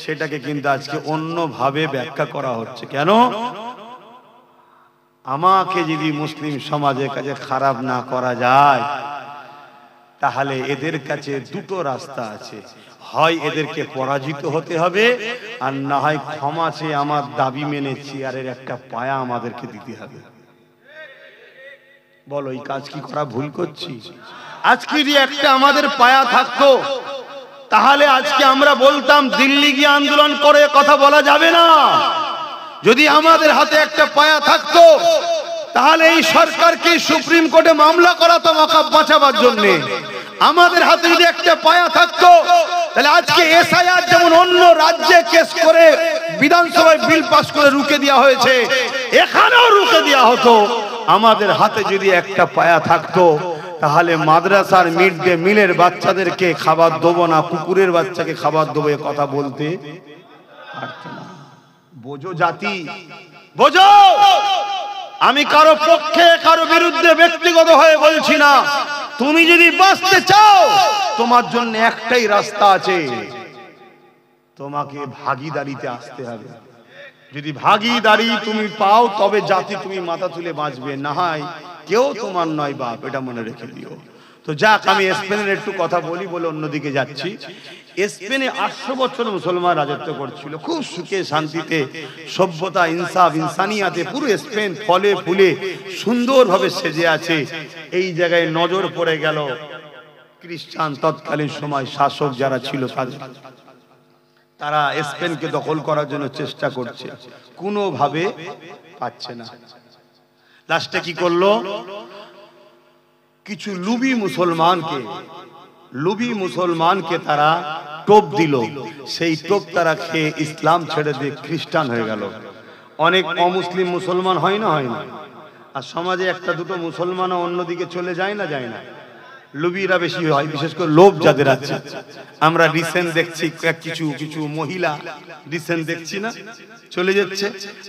সেটাকে কিন্তু আজকে অন্যভাবে ব্যাখ্যা করা হচ্ছে। কেন? আমাকে যদি মুসলিম সমাজের কাছে খারাপ না করা যায়, তাহলে এদের কাছে দুটো রাস্তা আছে, হয় এদেরকে পরাজিত হতে হবে, আর না হয় ক্ষমা চেয়ে আমার দাবি মেনে চেয়ারের একটা পায়া আমাদেরকে দিতে হবে। বলো, এই কাজ কি করা ভুল করছি? আজকে যদি একটা আমাদের পায়া থাকতো, তাহলে আজকে আমরা বলতাম দিল্লি গিয়ে আন্দোলন করে কথা বলা যাবে না। যদি আমাদের হাতে একটা পায়া থাকতো, তাহলে এই সরকারকে সুপ্রিম কোর্টে মামলা করাতাম ওয়াকফ বাঁচাবার জন্য। আমাদের হাতে যদি একটা পায়া থাকতো, তাহলে আজকে এসআইআর যেমন অন্য রাজ্যে কেস করে বিধানসভায় বিল পাস করে রুখে দেওয়া হয়েছে, এখানেও রুখে দেওয়া হতো। আমাদের হাতে যদি একটা পায়া থাকতো, তাহলে মাদ্রাসার মিড ডে মিলের বাচ্চাদেরকে খাবার দেবো না, কুকুরের বাচ্চাকে খাবার দেবো, এ কথা বলতে পারতো না। বোঝো জাতি, বোঝো। আমি কারো পক্ষে কারো বিরুদ্ধে ব্যক্তিগত হয়ে বলছি না। তুমি যদি বাঁচতে চাও, তোমার জন্য একটাই রাস্তা আছে, তোমাকে ভাগীদারিতে আসতে হবে। যদি ভাগীদারি তুমি পাও, তবে জাতি তুমি মাথা তুলে বাঁচবে, না হয় কেউ তোমার নয় বাপ, এটা মনে রেখে দিও। তো যাক, আমি স্পেনের একটু কথা বলি বলে অন্যদিকে যাচ্ছি। স্পেনে 800 বছর মুসলমান রাজত্ব করছিল, খুব সুখে শান্তিতে, সভ্যতা, ইনসাফ, ইনসানিয়াতে পুরো স্পেন ফলে ফুলে সুন্দরভাবে সেজে আছে। এই জায়গায় নজর পড়ে গেল খ্রিস্টান তৎকালীন সময় শাসক যারা ছিল, তারা স্পেনকে দখল করার জন্য চেষ্টা করছে, কোনোভাবে পাচ্ছে না। লাস্টে কি করলো? কিছু লুবি মুসলমানকে তারা টোপ দিল। সেই টোপ তারা খেয়ে ইসলাম ছেড়ে দিয়ে খ্রিস্টান হয়ে গেল। অনেক অমুসলিম মুসলমান হয় না? হয় না? আর সমাজে একটা দুটো মুসলমানও অন্যদিকে চলে যায় না? যায় না? লুবিরা বেশি হয়, বিশেষ করে লোভ যাদের আছে। আমরা রিসেন্ট দেখছি কিছু মহিলা রিসেন্ট দেখছি না, চলে যাচ্ছে।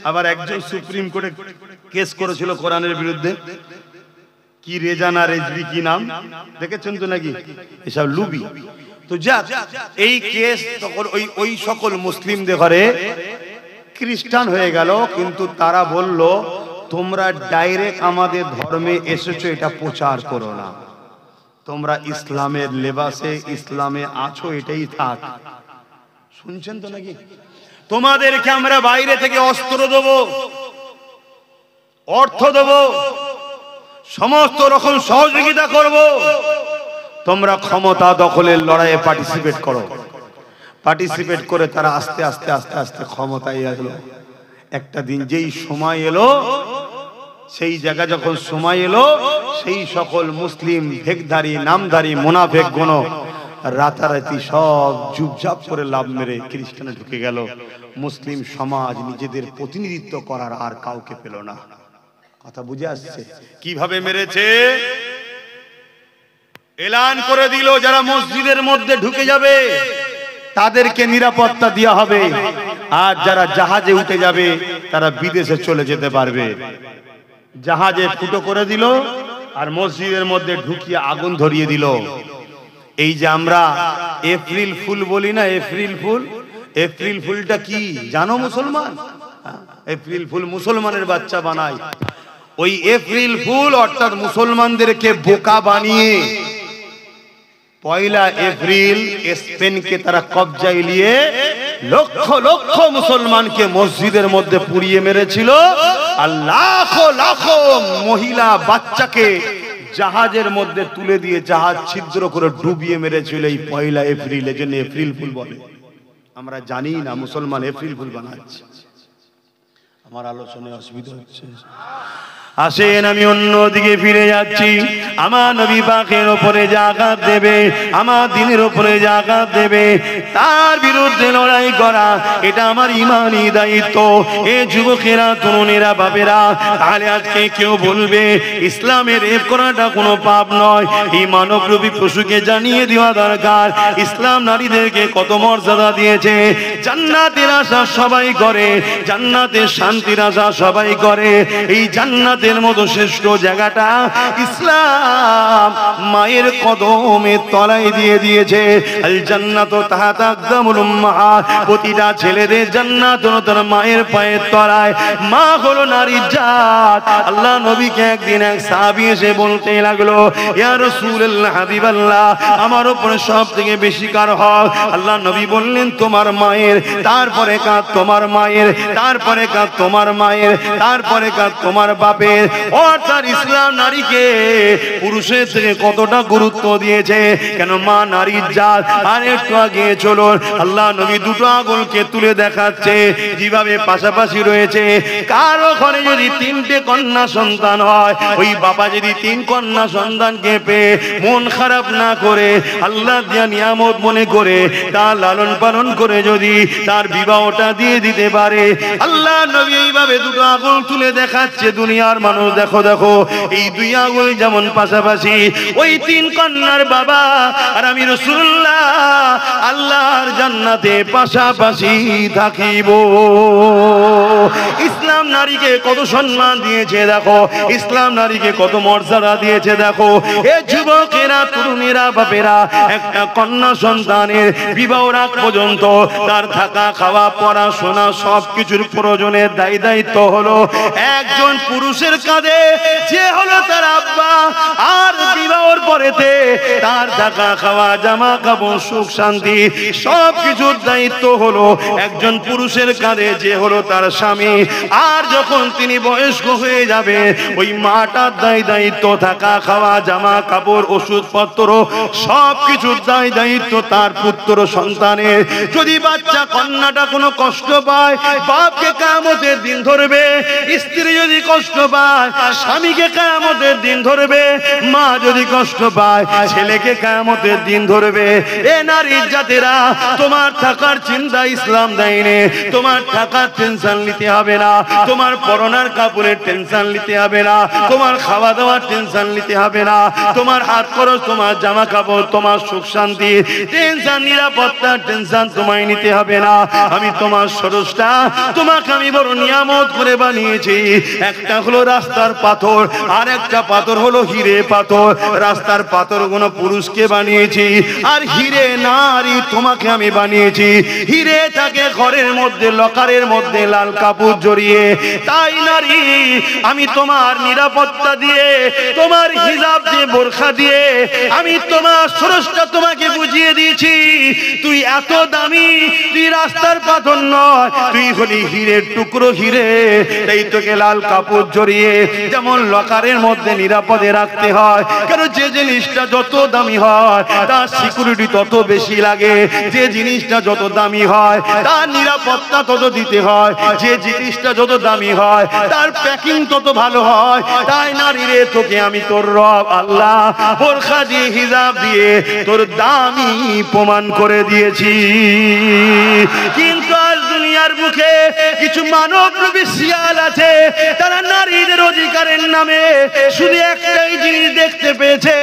আবার একজন সুপ্রিম কোর্টে কেস করেছিল কোরআনের বিরুদ্ধে, কি রেজানা রেজবি কি নাম, দেখেছেন তো নাকি? এসব লুবি। তো যাক, এই কেস তখন ওই সকল মুসলিমদের ঘরে খ্রিস্টান হয়ে গেল। কিন্তু তারা বলল, তোমরা ডাইরেক্ট আমাদের ধর্মে এসেছো, এটা প্রচার করো না। তোমরা ইসলামের লেবাসে ইসলামে আছো, এটাই থাক। শুনছেন তো নাকি? তোমাদেরকে আমরা বাইরে থেকে অস্ত্র দেব, অর্থ দেব, সমস্ত রকম সহযোগিতা করব, তোমরা ক্ষমতা দখলের লড়াইয়ে পার্টিসিপেট করে তারা আস্তে আস্তে আস্তে আস্তে ক্ষমতায় এলো। একটা দিন যেই সময় এলো, সেই জায়গা যখন সময় এলো, সেই সকল মুসলিম ভেকধারী নামধারী মুনাফেক গুণ রাতারাতি সব চুপচাপ করে লাভ মেরে খ্রিস্টানে ঢুকে গেল। মুসলিম সমাজ নিজেদের প্রতিনিধিত্ব করার আর কাউকে পেল না। কথা বুঝে আসছে? কিভাবে মেরেছে? এলান করে দিল, যারা মসজিদের মধ্যে ঢুকে যাবে তাদেরকে নিরাপত্তা দেওয়া হবে, আর যারা জাহাজে উঠে যাবে তারা বিদেশে চলে যেতে পারবে। জাহাজে ফুটো করে দিল, আর মসজিদের মধ্যে ঢুকিয়ে আগুন ধরিয়ে দিল। এই যে আমরা এপ্রিল ফুল বলি না, এপ্রিল ফুল, এপ্রিল ফুলটা কি জানো মুসলমান? এপ্রিল ফুল মুসলমানের বাচ্চা বানায়। ওই এপ্রিল ফুল অর্থাৎ মুসলমানদেরকে বোকা বানিয়ে পয়লা এপ্রিল স্পেনকে তারা কবজায় নিয়ে লক্ষ লক্ষ মুসলমানকে মসজিদের মধ্যে পুড়িয়ে মেরেছিল, আর লাখো লাখো মহিলা বাচ্চাকে জাহাজের মধ্যে তুলে দিয়ে জাহাজ ছিদ্র করে ডুবিয়ে মেরেছিল এই পয়লা এপ্রিল। এর জন্য এপ্রিল ফুল বলে। আমরা জানি না মুসলমান এপ্রিল ফুল বানাচ্ছে। আমার আলোচনায় অসুবিধা হচ্ছে? আসেন আমি অন্যদিকে ফিরে যাচ্ছি। আমার নবী পাকের উপরে যে আঘাত দেবে, আমার দিনের উপরে যে আঘাত দেবে, তার বিরুদ্ধে লড়াই করা এটা আমার ইমানি দায়িত্ব। এ যুবকেরা, তরুণেরা, বাবেরা, তাহলে আজকে কেউ বলবে ইসলামের রেপ করাটা কোনো পাপ নয়। এই মানবরূপী পশুকে জানিয়ে দেওয়া দরকার ইসলাম নারীদেরকে কত মর্যাদা দিয়েছে। জান্নাতের আশা সবাই করে, জান্নাতের শান্তির আশা সবাই করে। এই জান্নাতের মতো শ্রেষ্ঠ জায়গাটা ইসলাম মায়ের কদমের তলায় দিয়ে দিয়েছে। আল জান্নাতু তাহতা আকদামুল উম্মাহাত। প্রতিটা ছেলেদের জান্নাত হলো তার মায়ের পায়ের তলায়। মা হলো নারীর জাত। আল্লাহ নবীকে একদিন এক সাহাবী এসে বলতে লাগলো, ইয়া রাসূলুল্লাহ, হাবিবাল্লাহ, আমার উপরে সবথেকে বেশি কার হক? আল্লাহ নবী বললেন তোমার মায়ের, তারপরে কার তোমার মায়ের, তারপরে কার তোমার মায়ের, তারপরে কার তোমার বাপের। অর্থাৎ ইসলাম নারীকে পুরুষের থেকে কতটা গুরুত্ব দিয়েছে। কেন? মা নারীর জাত। আর একটু আগে চলুন, আল্লাহ নবী দুটো আঙুলকে তুলে দেখাচ্ছে যেভাবে পাশাপাশি রয়েছে। কারো ঘরে যদি তিনটে কন্যা সন্তান হয়, ওই বাবা যদি তিন কন্যা সন্তানকে পেয়ে মন খারাপ না করে আল্লাহ দিয়া নিয়ামত মনে করে তার লালন পালন করে যদি তার বিবাহটা দিয়ে দিতে পারে, আল্লাহ নবী এইভাবে দুটো আঙুল তুলে দেখাচ্ছে দুনিয়ার মানুষ, দেখো দেখো এই দুই আঙুল যেমন পাশাপাশি, ওই তিন কন্যার বাবা আর আমি রাসূলুল্লাহ আল্লাহর জান্নাতে পাশাপাশি থাকিব। ইসলাম নারীকে কত সম্মান দিয়েছে দেখো, ইসলাম নারীকে কত মর্যাদা দিয়েছে দেখো। এ যুবকেরা, তরুণেরা, বাপেরা, একটা কন্যা সন্তানের বিবাহের আগ পর্যন্ত তার থাকা, খাওয়া, পড়াশোনা সবকিছুর প্রয়োজনের দায়িত্ব হলো একজন পুরুষের কাঁধে, যে হলো তার আব্বা। আর বিবাহের পরেতে তার থাকা, খাওয়া, জামা কাপড়, সুখ শান্তি সবকিছুর দায়িত্ব হলো একজন পুরুষের কাঁধে, যে হলো তার স্বামী। আর যখন তিনি বয়স্ক হয়ে যাবে, ওই মাটার দায়িত্ব থাকা, খাওয়া, জামা কাপড়, ওষুধপত্র সবকিছুর দায়িত্ব তার পুত্র সন্তানের। যদি বাচ্চা কন্যাটা কোনো কষ্ট পায়, বাপকে কিয়ামতের দিন ধরবে। স্ত্রী যদি কষ্ট পায়, স্বামীকে কিয়ামতের দিন ধরবে। মা যদি কষ্ট পায়, ছেলেকে কিয়ামতের দিন ধরবে। এ নারীর জাতেরা, তোমার থাকার চিন্তা ইসলাম দেয়নি। তোমার থাকার টেনশন নিতে হবে না, তোমার পরনার কাপড়ের টেনশন নিতে হবে না, তোমার খাওয়া দাওয়ার টেনশন নিতে হবে না, তোমার হাত খরচ, তোমার জামা কাপড়, তোমার সুখ শান্তি টেনশন, নিরাপত্তার টেনশন তোমায় নিতে হবে না। আমি তোমার স্রষ্টা, তোমাকে আমি বড় নিয়ামত করে বানিয়েছি। একটা হলো রাস্তার পাথর, আর একটা পাথর হলো হিরে পাথর। রাস্তার পাথর গুলো পুরুষকে বানিয়েছি, আর হিরে নারী তোমাকে আমি বানিয়েছি। হিরে থাকে ঘরের মধ্যে, লকারের মধ্যে লাল কাপড় জড়িয়ে। তাই নারী, আমি তোমার নিরাপত্তা দিয়ে, তোমার হিজাব দিয়ে, বোরখা দিয়ে আমি তোমার স্রষ্টা তোমাকে বুঝিয়ে দিয়েছি। তুই এত দামি, তুই রাস্তার পাথর নয়, তুই হলি হিরের টুকরো হিরে। তাই তোকে লাল কাপড় জড়িয়ে যেমন লকারের মধ্যে নিরাপদে রাখতে হয়। কারণ যে জিনিসটা যত দামি হয় তার সিকিউরিটি তত বেশি লাগে। যে জিনিসটা যত দামি হয় তার নিরাপত্তা তত দিতে হয়। যে জিনিসটা যত দামি হয় তার প্যাকিং তত ভালো হয়। তাই নারী রে, তোকে আমি তোর রব আল্লাহ বোরখা দিয়ে, হিজাব দিয়ে তোর দামি প্রমাণ করে দিয়েছি। কিন্তু আজ দুনিয়া দুনিয়ার বুকে কিছু মানবরূপী শিয়াল আছে, তারা নারীদের অধিকারের নামে শুধু একটাই জিনিস দেখতে পেয়েছে,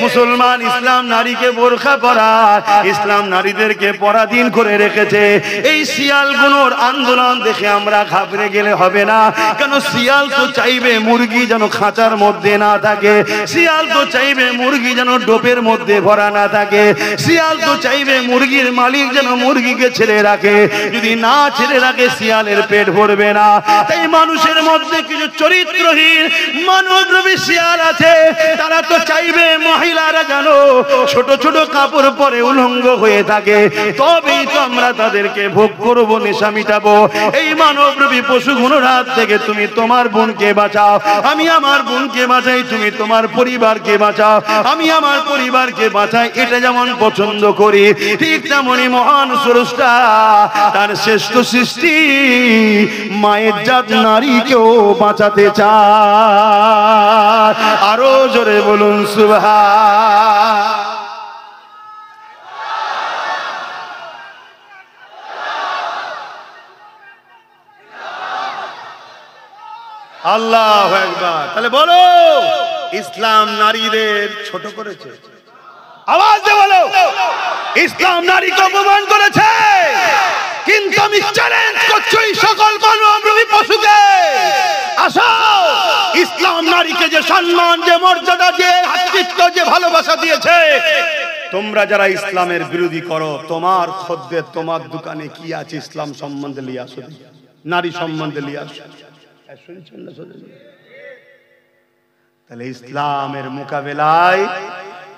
মুসলমান ইসলাম নারীকে বোরখা পরায়, ইসলাম নারীদেরকে পরাধীন করে রেখেছে। এই শিয়ালগুলোর আন্দোলন দেখে আমরা ঘাবড়ে গেলে হবে না, কেন শিয়াল তো চাইবে মুরগি যেন খাঁচার মধ্যে না থাকে, শিয়াল তো চাইবে মুরগি যেন ডোপের মধ্যে ভরা না থাকে, শিয়াল তো চাইবে মুরগির মালিক যেন মুরগিকে ছেড়ে রাখে, যদি না ছেড়ে রাখে শিয়ালের পেট ভরবে না। তাই মানুষের মধ্যে কিছু চরিত্রহীন মানবরূপী শিয়াল আছে, তারা তো চাইবে মহিলারা যেন ছোট ছোট কাপড় পরে উলঙ্গ হয়ে থাকে, তবেই তো আমরা তাদেরকে ভোগ করবো, নেশা মিটাবো। এই মানবরূপী পশুগুলোর হাত থেকে তুমি তোমার বোনকে বাঁচাও, আমি আমার বোনকে বাঁচাই, তুমি তোমার পরিবারকে বাঁচাও, আমি আমার পরিবারকে বাঁচাই। এটা যেমন পছন্দ করি, ঠিক তেমনি মহান স্রষ্টা তার শ্রেষ্ঠ সৃষ্টি মায়ের জাত নারীকেও বাঁচাতে চায়। আরো জোরে বলুন সুবহান। আল্লাহু আকবার। তাহলে বলো, ইসলাম নারীদের ছোট করেছে? আওয়াজ দিয়ে বলো, ইসলাম নারীকে অপমান করেছে? কিন্তু আমি চ্যালেঞ্জ করছি সকল মানবরূপী পশুকে, আসো, ইসলাম নারীকে যে সম্মান, যে মর্যাদা, যে হাতৃত্ব, যে ভালোবাসা দিয়েছে, তোমরা যারা ইসলামের বিরোধী করো, তোমার খদ্দের তোমার দোকানে কি আছে ইসলাম সম্বন্ধে নিয়ে আসো, নারী সম্বন্ধে নিয়ে আসো। তাহলে ইসলামের মোকাবেলায়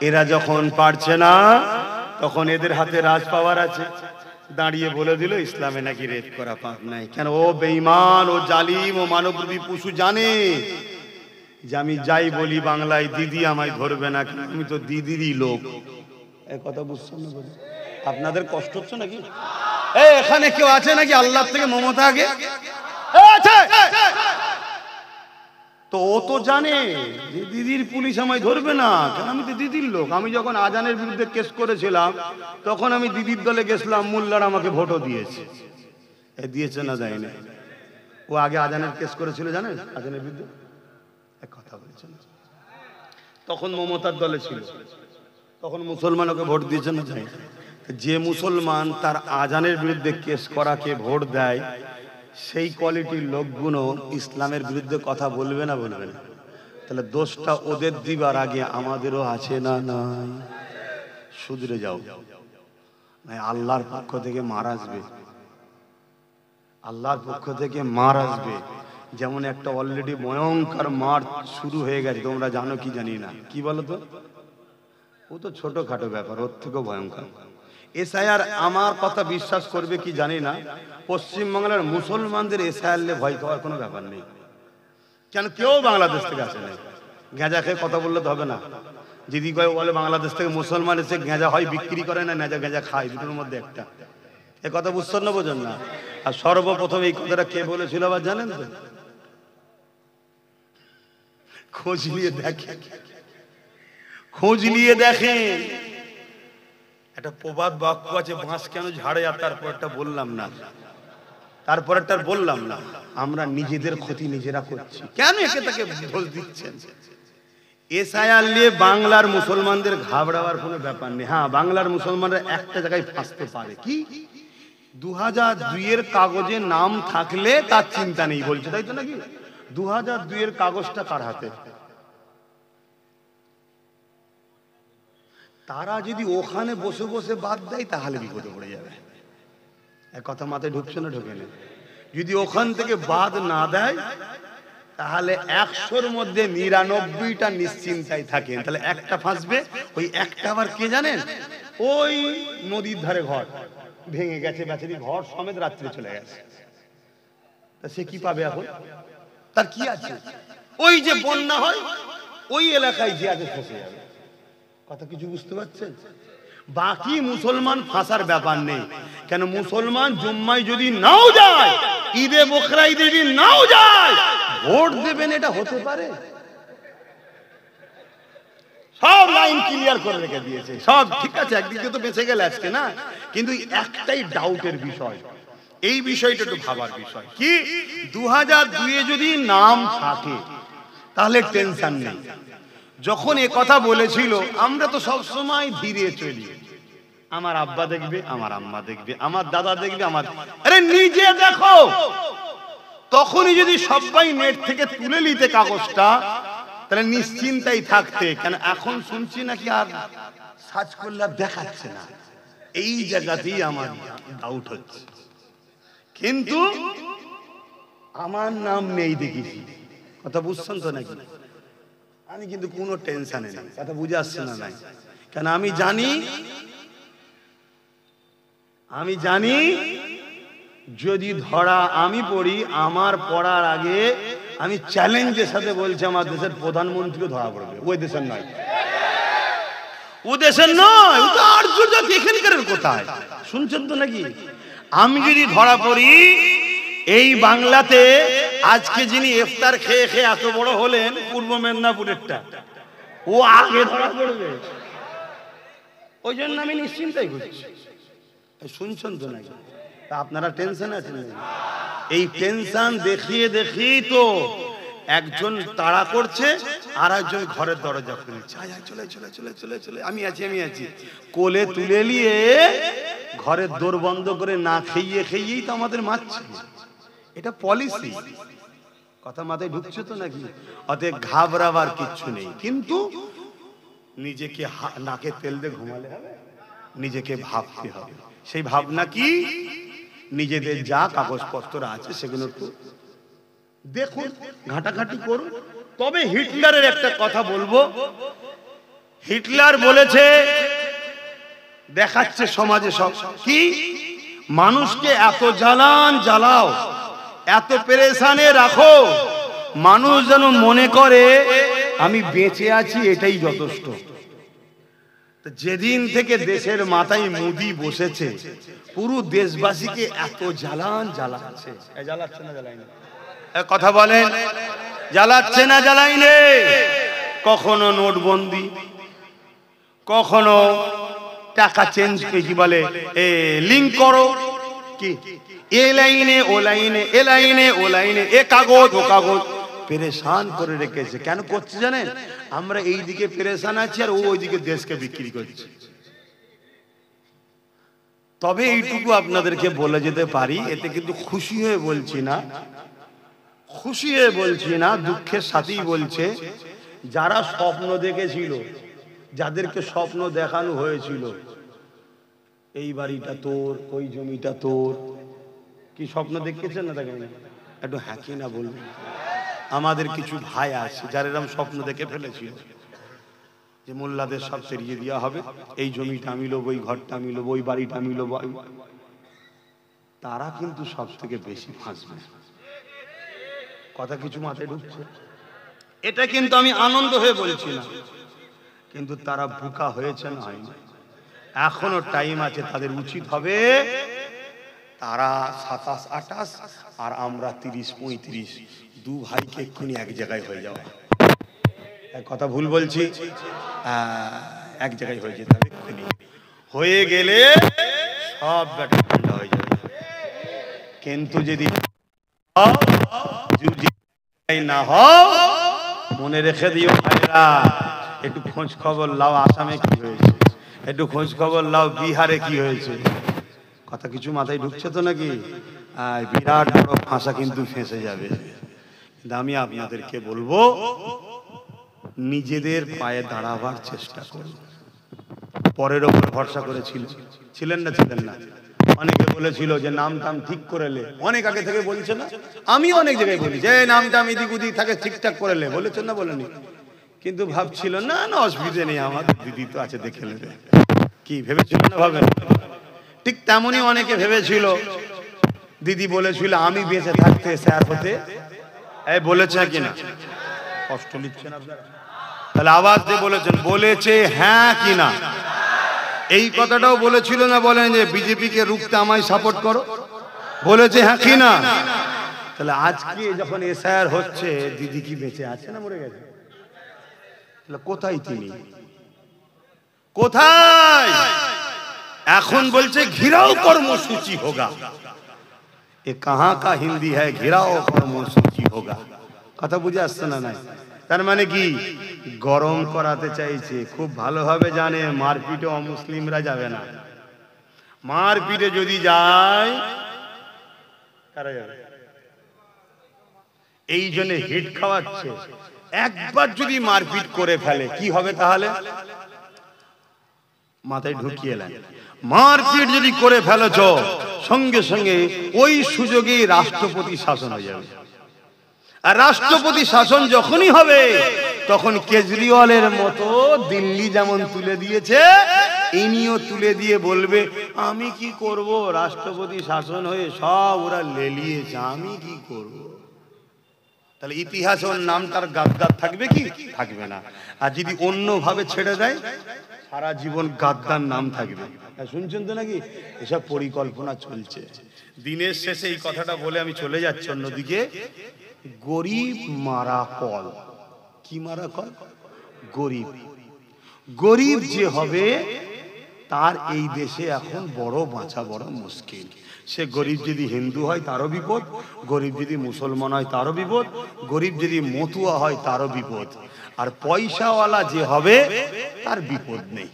এরা যখন পারছে না, তখন এদের হাতে রাজ পাওয়ার আছে, দাঁড়িয়ে বলে দিল ইসলামে নাকি রেপ করা পাপ নাই। কেন? ও বেঈমান, ও জালিম, ও মানবরূপী পশু জানে যে আমি যাই বলি বাংলায় দিদি আমায় ধরবে না, আমি তো দিদিরই লোক। এই কথা বুঝছেন না? আপনাদের কষ্ট হচ্ছে নাকি? এখানে কেউ আছে নাকি আল্লাহ থেকে মমতা আগে? তো ও তো জানে যে দিদির পুলিশ আমায় ধরবে না, কারণ আমি তো দিদির লোক। আমি যখন আজানের বিরুদ্ধে কেস করেছিলাম, তখন আমি দিদির দলে গেছিলাম, মোল্লার আমাকে ভোটও দিয়েছে। দিয়েছে না দেয়নি? ও আগে আজানের কেস করেছিল, জানেন, আজানের বিরুদ্ধে। এক কথা বলছেন, তখন মমতার দলে ছিল, তখন মুসলমান ওকে ভোট দিয়েছে না দেয়? যে মুসলমান তার আজানের বিরুদ্ধে কেস করাকে ভোট দেয়, সেই কোয়ালিটির লোকগুলো ইসলামের বিরুদ্ধে কথা বলবে না? বলবে না। তাহলে দোষটা ওদের দিবার আগে আমাদেরও আছে না? নাই। শুধরে যাও, নাই আল্লাহর পক্ষ থেকে মার আসবে, আল্লাহর পক্ষ থেকে মার আসবে। যেমন একটা অলরেডি ভয়ঙ্কর মার শুরু হয়ে গেছে, তোমরা জানো কি জানি না, কি বলো তো? ও তো ছোটখাটো ব্যাপার, ওর থেকেও ভয়ঙ্কর। এসআইআর, আমার কথা বিশ্বাস করবে কি জানি না, পশ্চিমবাংলার মুসলমানদের এসআইআর নিয়ে ভয় খাওয়ার কোনো ব্যাপার নেই। কেন? কেউ বাংলাদেশ থেকে আসে নাই। গেঁজা খেয়ে কথা বললে তো হবে না। যদি কেউ বলে বাংলাদেশ থেকে মুসলমান এসে গেঁজা হয় বিক্রি করে না, নেজা গেঁজা খায়, দুটোর মধ্যে একটা। এ কথা বুঝছেন না? বোঝেন না? আর সর্বপ্রথম এই কথাটা কে বলেছিল আবার জানেন তো? খোঁজ নিয়ে দেখেন, খোঁজ নিয়ে দেখেন। একটা প্রবাদ বাক্য আছে, বাঁশ কেন ঝাড়ে, আর তারপরটা বললাম না, তারপরটা বললাম না। আমরা নিজেদের ক্ষতি নিজেরা করছি। কেন একে তাকে দোষ দিচ্ছেন? এসআইআর নিয়ে বাংলার মুসলমানদের ঘাবড়াবার কোনো ব্যাপার নেই। হ্যাঁ, বাংলার মুসলমানরা একটা জায়গায় ফাঁসতে পারে, কি 2002-এর কাগজে নাম থাকলে তার চিন্তা নেই বলছে, তাই তো নাকি? 2002-এর কাগজটা কার হাতে? তারা যদি ওখানে বসে বসে বাদ দেয়, তাহলে বিপদে পড়ে যাবে। এক কথা মাথায় ঢুকছে না? ঢোকে না? যদি ওখান থেকে বাদ না দেয়, তাহলে 100-র মধ্যে 99টা নিশ্চিন্তায় থাকেন, তাহলে একটা ফাঁসবে। ওই একটা আবার কে জানেন? ওই নদীর ধারে ঘর ভেঙে গেছে, বেচারি ঘর সমেত রাত্রে চলে গেছে, তা সে কি পাবে এখন? তার কি আছে? ওই যে বন্যা হয়, ওই এলাকায় যে আগে ফসে যাবে। কথা কিছু বুঝতে পারছেন? বাকি মুসলমান ফাঁসার ব্যাপার নেই। কেন? মুসলমান জুম্মায় যদি নাও যায়, ঈদে বকরা ঈদে যদি নাও যায়, ভোট দেবেন, এটা হতে পারে? সব লাইন ক্লিয়ার করে রেখে দিয়েছে, সব ঠিক আছে, একদিকে তো বেঁচে গেল আজকে না। কিন্তু একটাই ডাউটের বিষয়, এই বিষয়টা একটু ভাবার বিষয় কি 2002 যদি নাম থাকে তাহলে টেনশন নেই। যখন এ কথা বলেছিল আমরা তো সব সময় ধীরে চলি, আমার আব্বা দেখবে, আমার আম্মা দেখবে, আমার দাদা দেখবে, আমার আরে নিজে দেখো। তখনই যদি সবাই নেট থেকে তুলে নিতে কাগজটা তাহলে নিশ্চিন্তাই থাকতে। কেন এখন শুনছি নাকি আর সার্চ করলে দেখাচ্ছে না, এই জায়গাতেই আমার ডাউট হচ্ছে। কিন্তু আমার নাম নেই দেখেছি, কথা বুঝছেন তো নাকি? আমি কিন্তু কোনো টেনশনে নেই, কথা বুঝে আসছে না নাই? কেন আমি জানি যদি ধরা আমি পড়ি, আমার পড়ার আগে আমি চ্যালেঞ্জের সাথে বলছি আমার দেশের প্রধানমন্ত্রীও ধরা পড়বে। ওই দেশের নয়, ও দেশের নয়, ও তো আর্যজাতি, এখানকার কোথায় শুনছেন তো নাকি? আমি যদি ধরা পড়ি এই বাংলাতে, আজকে যিনি ইফতার খেয়ে খেয়ে এত বড় হলেন পূর্ব মেদিনীপুরেরটা, ও আগে ধরা পড়বে। ওই জন্য আমি নিশ্চিন্তাই করছি। শুনছেন তো নাকি? আপনারা টেনশন আছেন? এই টেনশন দেখিয়ে দেখিয়ে তো একজন তাড়া করছে আর একজন ঘরের দরজা খুলে চলে চলে চলে চলে চলে আমি আছি কোলে তুলে নিয়ে ঘরের দোর বন্ধ করে না খেয়েই তো আমাদের মারছে। এটা পলিসি, কথা মাথায় ঢুকছে তো নাকি? অতএব ঘাবড়াবার কিচ্ছু নেই, কিন্তু নিজেকে নাকে তেল দিয়ে ঘুমালে হবে, নিজেকে ভাবতে হবে। সেই ভাবনা কি? নিজেদের যা কাগজপত্র আছে সেগুলো একটু দেখুন, ঘাটাঘাটি করুন। তবে হিটলারের একটা কথা বলবো, হিটলার বলেছে, দেখাচ্ছে সমাজে সব কি, মানুষকে এত জ্বালাও, এত পেরেশানে রাখো, মানুষ যেন মনে করে আমি বেঁচে আছি, এটাই যথেষ্ট। যেদিন থেকে দেশের মাথায় মোদি বসেছে, পুরো দেশবাসীকে এত জ্বালাচ্ছে। জ্বালাচ্ছে না জ্বালাইনি? কথা বলেন, জ্বালাচ্ছে না জ্বালাইনি? কখনো নোটবন্দি, কখনো টাকা চেঞ্জ, কি বলে লিঙ্ক করো, কি এ লাইনে ও লাইনে, এ লাইনে ও লাইনে, এ কাগজ ও কাগজ, পেরেশান করে রেখেছে। কেন করছে জানেন? আমরা এই দিকে পেরেশান আছি আর ও ওইদিকে দেশকে বিক্রি করছে। তবে এইটুকু আপনাদেরকে বলে যেতে পারি, এতে কিন্তু খুশি হয়ে বলছি না, দুঃখের সাথেই বলছে, যারা স্বপ্ন দেখেছিল, যাদেরকে স্বপ্ন দেখানো হয়েছিল এই বাড়িটা তোর, ওই জমিটা তোর, কি স্বপ্ন দেখেছেন না? দেখেন একটু হাঁকি না বলবেন। আমাদের কিছু ভাই আছে যারা এরকম স্বপ্ন দেখে ফেলেছিল যে মোল্লাদের সব সেরিয়ে দেওয়া হবে, এই জমিটা আমি লোবো, ওই ঘরটা আমি লোবো, ওই বাড়িটা আমি লোবো। তারা কিন্তু সব থেকে বেশি ফাঁসবে। কথা কিছু মাথায় ঢুকছে? এটা কিন্তু আমি আনন্দ হয়ে বলছি না, কিন্তু তারা বোকা হয়েছে না হয়নি? এখনো টাইম আছে, তাদের উচিত হবে, তারা 27, 28 আর আমরা 30, 35, দু ভাইকে এক্ষুনি এক জায়গায় হয়ে যাওয়া। কথা ভুল বলছি? এক জায়গায় হয়ে যেতে হবে এক্ষুনি। হয়ে গেলে সব ব্যাটা ঠান্ডা হয়ে যাবে। কিন্তু যদি না হও, মনে রেখে দিও ভাইরা, একটু খোঁজ খবর লাও আসামে কি হয়েছে, একটু খোঁজ খবর লাও বিহারে কি হয়েছে। কথা কিছু মাথায় ঢুকছে তো নাকি? বিরাট বড় ফাঁসা কিন্তু ফেঁসে যাবে। আমি আপনাদেরকে বলবো, নিজেদের পায়ে দাঁড়াবার চেষ্টা করুন। পরের ওপর ভরসা করে ছিলেন না? অনেকে বলেছিল যে নাম টাম ঠিক করেলে, অনেক আগে থেকে বলছে না? আমি অনেক জায়গায় বলি যে নাম টাম এদিক ওদিক থাকে ঠিকঠাক করেলে, বলেছেন না বলেনি? কিন্তু ভাবছিল না অসুবিধে নেই, আমার দিদি তো আছে দেখে নেবে। কি ভেবেছিল না? ভাবেন ঠিক তেমনই অনেকে ভেবেছিল। দিদি বলেছিল আমি বেঁচে থাকতে স্যার হতে, বলেছে কিনা? কষ্ট নিচ্ছেন আপনারা? তাহলে আওয়াজ দিয়ে বলেছেন, বলেছে হ্যাঁ কিনা? এই কথাটাও বলেছিল না? বলেন যে বিজেপি কে রুখতে আমায় সাপোর্ট করো, বলেছে হ্যাঁ কিনা? তাহলে আজকে যখন এসআইআর হচ্ছে, দিদি কি বেঁচে আছে না মরে গেছে? তাহলে কোথায় তিনি? কোথায়? এখন বলছে ঘিরাও কর্মসূচি হোগা। এ কাহা কা হিন্দি হ্যায় ঘেরাও কর্মসূচি হোগা। কথা বুঝে আসছে না? নাই তার মানে কি গরম করাতে চাইছে। খুব ভালোভাবে জানে মারপিটে অমুসলিমরা যাবে না। মারপিটে যদি যায় কারা যাবে? এই জন্য হিট খাওয়াচ্ছে। একবার যদি মারপিট করে ফেলে কি হবে তাহলে? মাথায় ঢুকিয়ে নেন, মারপিট যদি করে ফেলেছ সঙ্গে সঙ্গে ওই সুযোগে রাষ্ট্রপতি শাসন হয়ে যাবে। আর রাষ্ট্রপতি শাসন যখনই হবে তখন কেজরিওয়ালের মতো দিল্লি যেমন তুলে দিয়েছে ইনিও তুলে দিয়ে বলবে আমি কি করব, রাষ্ট্রপতি শাসন হয়ে সব ওরা লেলিয়েছে, আমি কি করব। তাহলে ইতিহাসে ওর নামটার গাদ্দার থাকবে কি? থাকবে না। আর যদি অন্যভাবে ছেড়ে দেয় সারা জীবন গাদ্দার নাম থাকবে। শুনছেন তো নাকি? এসব পরিকল্পনা চলছে। দিনের শেষে এই কথাটা বলে আমি চলে যাচ্ছি অন্যদিকে। গরিব মারা কল। কি মারা কল? গরিব। গরিব যে হবে তার এই দেশে এখন বড় বাঁচা বড় মুশকিল। সে গরিব যদি হিন্দু হয় তারও বিপদ, গরিব যদি মুসলমান হয় তারও বিপদ, গরিব যদি মতুয়া হয় তারও বিপদ, আর পয়সাওয়ালা যে হবে তার বিপদ নেই।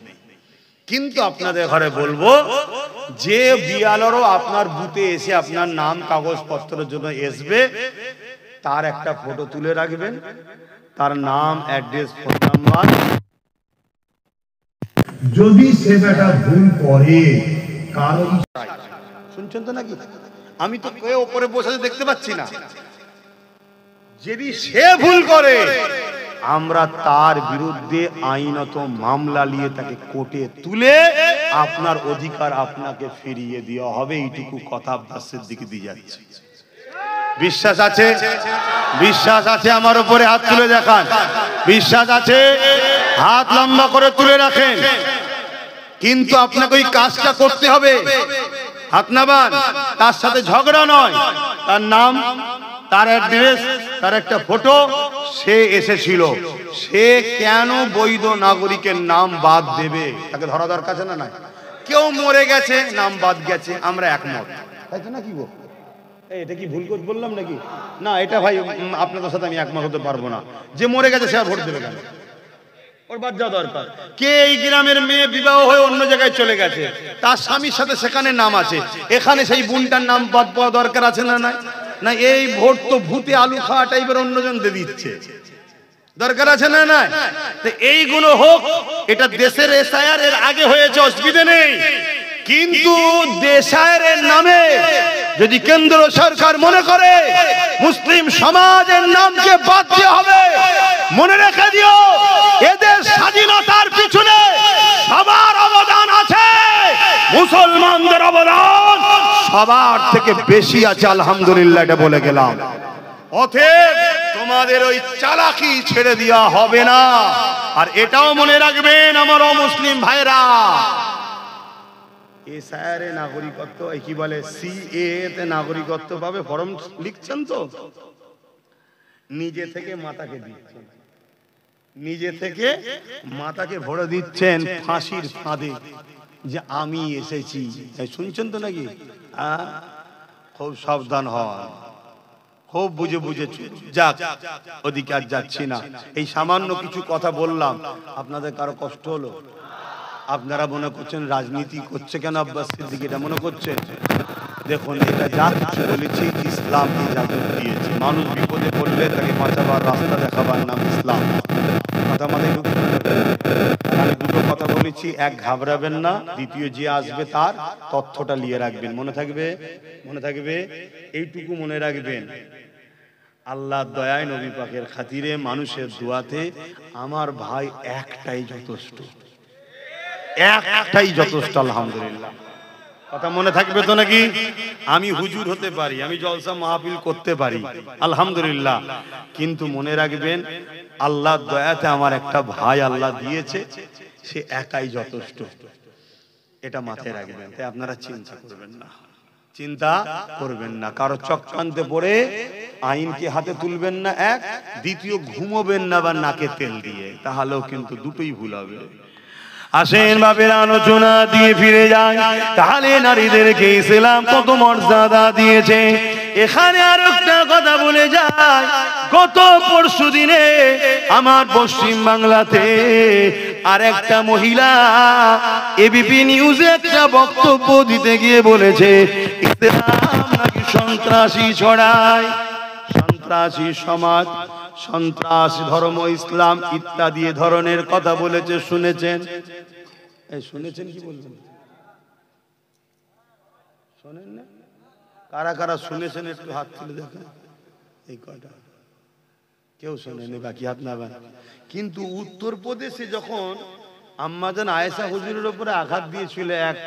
কিন্তু আপনাদের ঘরে বলবো, যে বিয়ালরও আপনার বুথে এসে আপনার নাম কাগজপত্রের জন্য আসবে তার একটা ফটো তুলে রাখবেন, তার নাম, অ্যাড্রেস, ফোন নাম্বার। যদি সে বেটা ভুল করে কারণ শুনছেন তো নাকি? আমি তো কেউ উপরে বসে দেখতে পাচ্ছি না। যদি সে ভুল করে আমরা তার বিরুদ্ধে আইনত মামলা নিয়ে তাকে কোর্টে তুলে আপনার অধিকার আপনাকে ফিরিয়ে দেওয়া হবে। এইটুকু কথা আব্বাসের দিকে দিয়ে যাচ্ছে। বিশ্বাস আছে? বিশ্বাস আছে? আমার উপরে হাত তুলে দেখান। বিশ্বাস আছে? হাত লম্বা করে তুলে রাখেন। কিন্তু আপনাকে ওই কাজটা করতে হবে। হাত নামান। তার সাথে ঝগড়া নয়, তার নাম, তার অ্যাড্রেস, তার একটা ফটো, সে এসেছিল, সে কেন বৈধ নাগরিকের নাম বাদ দেবে? তাকে ধরা দরকার আছে না? নাই। কেউ মরে গেছে, নাম বাদ গেছে, আমরা একমত, তাই তো নাকি গো? এটা কি ভুল করে বললাম নাকি? না, এটা ভাই আপনাদের সাথে আমি একমত হতে পারবো না। যে মরে গেছে সে আর ভোট দেবে কেন? ওর বাদ যাওয়া দরকার। কে এই গ্রামের মেয়ে বিবাহ হয়ে অন্য জায়গায় চলে গেছে, তার স্বামীর সাথে সেখানে নাম আছে, এখানে সেই বোনটার নাম বাদ পাওয়া দরকার আছে না? নাই না। এই ভোট তো ভূতে আলু খাওয়া টাইপের অন্যজন দিয়ে দিচ্ছে, দরকার আছে না? নাই। তো এইগুলো হোক, এটা দেশের এসআইআর এর আগে হয়েছে, অসুবিধা নেই। কিন্তু দেশায়ের নামে যদি কেন্দ্র সরকার মনে করে মুসলিম সমাজের নামকে বাদ দেওয়া হবে, মনে রেখে দিও এদের স্বাধীনতার পিছনে সবার অবদান আছে, মুসলমানদের অবদান সবার থেকে বেশি আছে, আলহামদুলিল্লাহ। এটা বলে গেলাম। অতএব তোমাদের ওই চালাকি ছেড়ে দেওয়া হবে না। আর এটাও মনে রাখবেন আমার অমুসলিম ভাইরা, এসআইআরে নাগরিকত্ব, কি বলে সিএ তে নাগরিকত্ব পাবে, ফর্ম লিখছেন তো, নিজে থেকে মাতাকে দিচ্ছেন, নিজে থেকে মাতাকে ভরে দিচ্ছেন ফাঁসির ফাঁদে যে আমি এসেছি। শুনছেন তো নাকি? খুব সাবধান হন, খুব বুঝে বুঝে যাক। ওদিকে আর যাচ্ছি না। এই সামান্য কিছু কথা বললাম, আপনাদের কারো কষ্ট হলো? আপনারা মনে করছেন রাজনীতি করছে কেন আব্বাস সিদ্দিকী, এটা মনে করছেন? দেখুন, এটা যা কিছু বলেছি ইসলাম ইজাজত দিয়েছে। মানুষ বিপদে পড়লে তাকে বাঁচাবার রাস্তা দেখাবার নাম ইসলাম। কথা মাথায় ঢুকবে। আমি দুটো কথা বলেছি, এক ঘাবড়াবেন না, দ্বিতীয় যে আসবে তার তথ্যটা নিয়ে রাখবেন। মনে থাকবে? মনে থাকবে? এইটুকু মনে রাখবেন, আল্লাহর দয়ায়, নবী পাকের খাতিরে, মানুষের দোয়াতে আমার ভাই একটাই যথেষ্ট, একটাই যথেষ্ট, আলহামদুলিল্লাহ। কথা মনে থাকবে তো নাকি? আমি হুজুর হতে পারি, আমি জলসা মাহফিল করতে পারি, আলহামদুলিল্লাহ, কিন্তু মনে রাখবেন আল্লাহর দয়াতে আমার একটা ভাই আল্লাহ দিয়েছে, সে একাই যথেষ্ট। এটা মাথায় রাখবেন। তাই আপনারা চিন্তা করবেন না, চিন্তা করবেন না, কারো চক্রান্তে পড়ে আইনকে হাতে তুলবেন না। এক, দ্বিতীয় ঘুমোবেন না বা নাকে তেল দিয়ে, তাহলেও কিন্তু দুটোই ভুল হবে। আসেন বাপের আলোচনা দিয়ে ফিরে যায়। তাহলে নারীদেরকে ইসলাম কত মর্যাদা দিয়েছে। এখানে আর একটা কথা বলে যায়, গত পরশু দিনে আমার পশ্চিম বাংলাতে আর একটা মহিলা এবিপি নিউজে একটা বক্তব্য দিতে গিয়ে বলেছে ইসলাম নাকি সন্ত্রাসী ছড়ায়, সন্ত্রাসী সমাজ, সন্ত্রাস ধর্ম, ইসলাম ইত্যাদি ধরনের কথা বলেছে। শুনেছেন? শুনেছেন কি বলছেন? শোনেন না? কারা কারা শুনেছেন একটু হাত তুলে দেখেন। এই কয়টা কেউ শোনেনি, বাকি হাত নামান। কিন্তু উত্তরপ্রদেশে যখন আম্মাজান আয়েশা হুজুরের উপরে আঘাত দিয়েছিল এক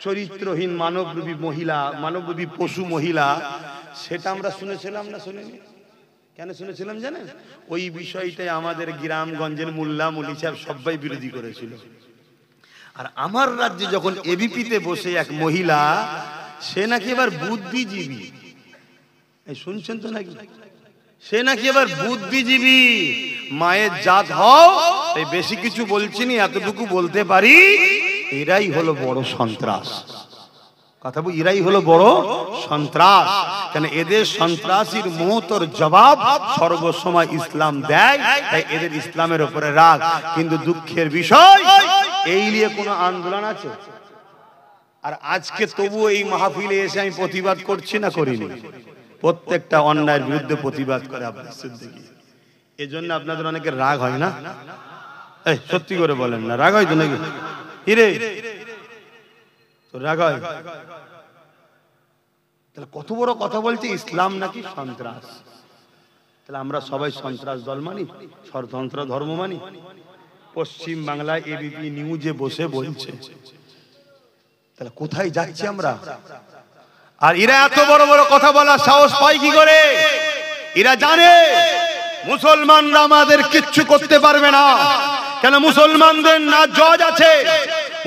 চরিত্রহীন মানবরূপী মহিলা, মানবরূপী পশু মহিলা, সেটা আমরা শুনেছিলাম না? শুনিনি? কেন শুনেছিলাম জানেন? ওই বিষয়টাই আমাদের গ্রামগঞ্জের মোল্লা মুলি সাহেব সবাই বিরোধী করেছিল। আর আমার রাজ্যে যখন এবিপিতে বসে এক মহিলা, সে নাকি এবার বুদ্ধিজীবী, এই শুনছেন তো নাকি? সে নাকি এবার বুদ্ধিজীবী, মায়ের জাত হও, এই বেশি কিছু বলছিনি, এতটুকু বলতে পারি, এরাই হলো বড় সন্ত্রাস। কথা বল, এরাই হলো বড় সন্ত্রাস। কেন? এদের সন্ত্রাসীর মুহূর্তের জবাব সর্বসময় ইসলাম দেয়, তাই এদের ইসলামের উপরে রাগ। কিন্তু দুঃখের বিষয়, এই নিয়ে কোনো আন্দোলন আছে? আর আজকে তবুও এই মাহফিলে এসে আমি প্রতিবাদ করছি না করিনি? প্রত্যেকটা অন্যায়ের বিরুদ্ধে প্রতিবাদ করে আব্বাস সিদ্দিকী। এজন্য আপনাদের অনেকের রাগ হয় না? এই সত্যি করে বলেন না, রাগ হয় তো নাকি? হিরে তো রাগ হয়? তাহলে কত বড় কথা বলছে, ইসলাম নাকি সন্ত্রাস। তাহলে আমরা সবাই সন্ত্রাস দল মানি, স্বতন্ত্র ধর্ম মানি? পশ্চিম বাংলায় এবিপি নিউজে বসে বলছে, তাহলে কোথায় যাচ্ছি আমরা? আর এরা এত বড় বড় কথা বলার সাহস পায় কি করে? এরা জানে মুসলমানরা আমাদের কিচ্ছু করতে পারবে না। কেন? মুসলমানদের না জজ আছে,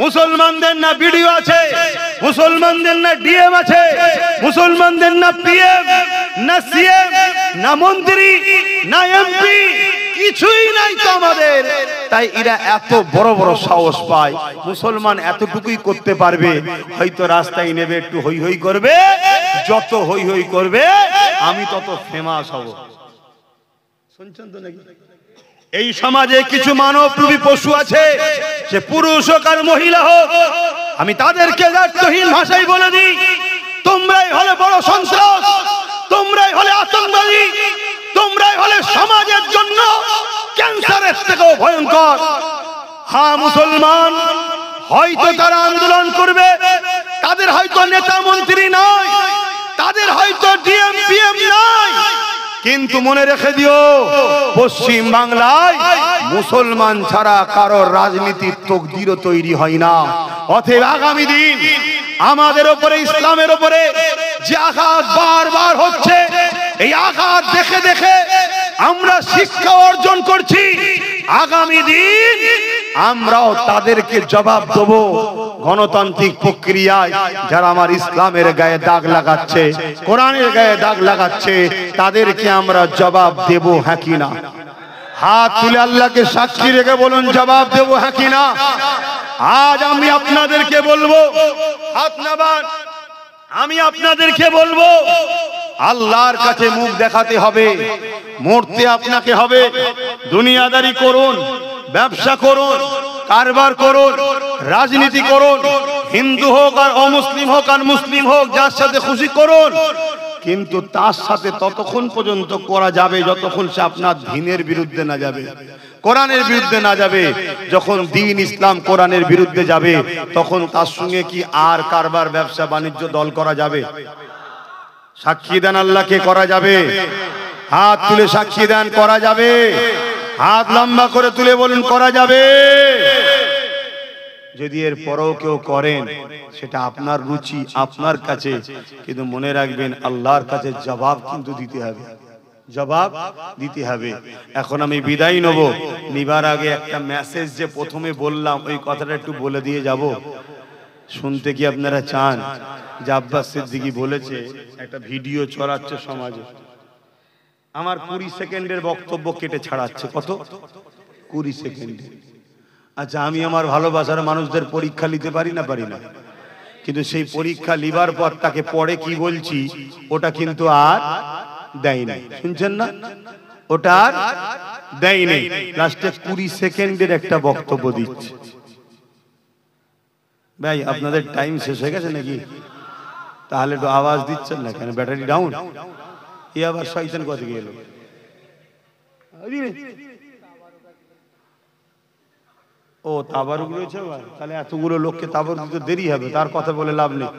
মুসলমানদের না বিডিও আছে, মুসলমানদের না ডিএম আছে, মুসলমানদের না পিএম, না সিএম, না মন্ত্রী, না এমপি, কিছুই নাই তো আমাদের। তাই এরা এত বড় বড় সাহস পায়। মুসলমান এতটুকুই করতে পারবে, হয়তো রাস্তায় নেবে, একটু হই হই করবে, যত হই হই করবে আমি তত ফেমাস হব। শুনছেন তো নাকি? এই সমাজে কিছু মানবরূপী পশু আছে, সে পুরুষ হোক আর মহিলা হোক, আমি তাদেরকে দায়িত্বহীন ভাষায় বলে দিই, তোমরাই হলে বড় সন্ত্রাস, তোমরাই হলে আতঙ্কবাদী, তোমরাই হলে সমাজের জন্য ক্যান্সারের থেকেও ভয়ঙ্কর। হ্যাঁ, মুসলমান হয়তো তারা আন্দোলন করবে, তাদের হয়তো নেতা মন্ত্রী নয়, তাদের হয়তো ডিএম পিএম নয়, কিন্তু মনে রেখে দিও, পশ্চিম বাংলায় মুসলমান ছাড়া কারোর রাজনীতির তকদিরও তৈরি হয় না। অতএব আগামী দিন আমাদের উপরে, ইসলামের উপরে যে আঘাত বারবার হচ্ছে, এই আঘাত দেখে দেখে আমরা শিক্ষা অর্জন করছি। আগামী দিন আমরাও তাদেরকে জবাব দেব। গণতান্ত্রিক প্রক্রিয়ায় যারা আমার ইসলামের গায়ে দাগ লাগাচ্ছে, কোরআনের গায়ে দাগ লাগাচ্ছে, তাদেরকে আমরা জবাব দেব, হ্যাঁ কি না? হাত তুলে আল্লাহকে সাক্ষী রেখে বলুন, জবাব দেব, হ্যাঁ কি না? আজ আমি আপনাদেরকে বলবো, হাত নামান, আমি আপনাদেরকে বলবো, আল্লাহর কাছে মুখ দেখাতে হবে, মরতে আপনাকে হবে। দুনিয়াদারি করুন, ব্যবসা করুন, কারবার করুন, রাজনীতি করুন, হিন্দু হোক আর অমুসলিম হোক আর মুসলিম হোক, যার সাথে খুশি করুন, কিন্তু তার সাথে ততক্ষণ পর্যন্ত করা যাবে যতক্ষণ সে আপনার দ্বীনের বিরুদ্ধে না যাবে, কোরআনের বিরুদ্ধে না যাবে। যখন দ্বীন ইসলাম কোরআনের বিরুদ্ধে যাবে, তখন তার সঙ্গে কি আর কারবার, ব্যবসা বাণিজ্য দল করা যাবে? সাক্ষী দেন আল্লাহকে, করা যাবে? হাত তুলে সাক্ষী দেন, করা যাবে? হাত লম্বা করে তুলে বলুন, করা যাবে? যদি এর পরেও কেউ করেন, সেটা আপনার রুচি, আপনার কাছে, কিন্তু মনে রাখবেন আল্লাহর কাছে জবাব কিন্তু দিতে হবে, জবাব দিতে হবে। এখন আমি বিদায় নেব, নিবার আগে একটা মেসেজ যে প্রথমে বললাম, ওই কথাটা একটু বলে দিয়ে যাব। শুনতে কি আপনারা চান? যে আব্বাস সিদ্দিকী বলেছে, একটা ভিডিও ছড়াচ্ছে সমাজে, আমার 20 সেকেন্ডের বক্তব্য কেটে ছাড়াচ্ছে। কত? 20 সেকেন্ডে। আচ্ছা, আমি আমার ভালোবাসার মানুষদের পরীক্ষা নিতে পারি না? পারি না। কিন্তু সেই পরীক্ষা লিবার পর তাকে পরে কি বলছি ওটা কিন্তু আর দেয় নাই। শুনছেন না? ওটা আর দেয় নাই। লাস্টে 20 সেকেন্ডের একটা বক্তব্য দিচ্ছে। ভাই আপনাদের টাইম শেষ হয়ে গেছে নাকি? তাহলে তো আওয়াজ দিচ্ছেন না কেন? Battery down? এই আবার শয়তান কথা গেল। ও তাবারুক রয়েছে, তাহলে এতগুলো লোককে তাবারুক দিতে দেরি হবে, তার কথা বলে লাভ নেই।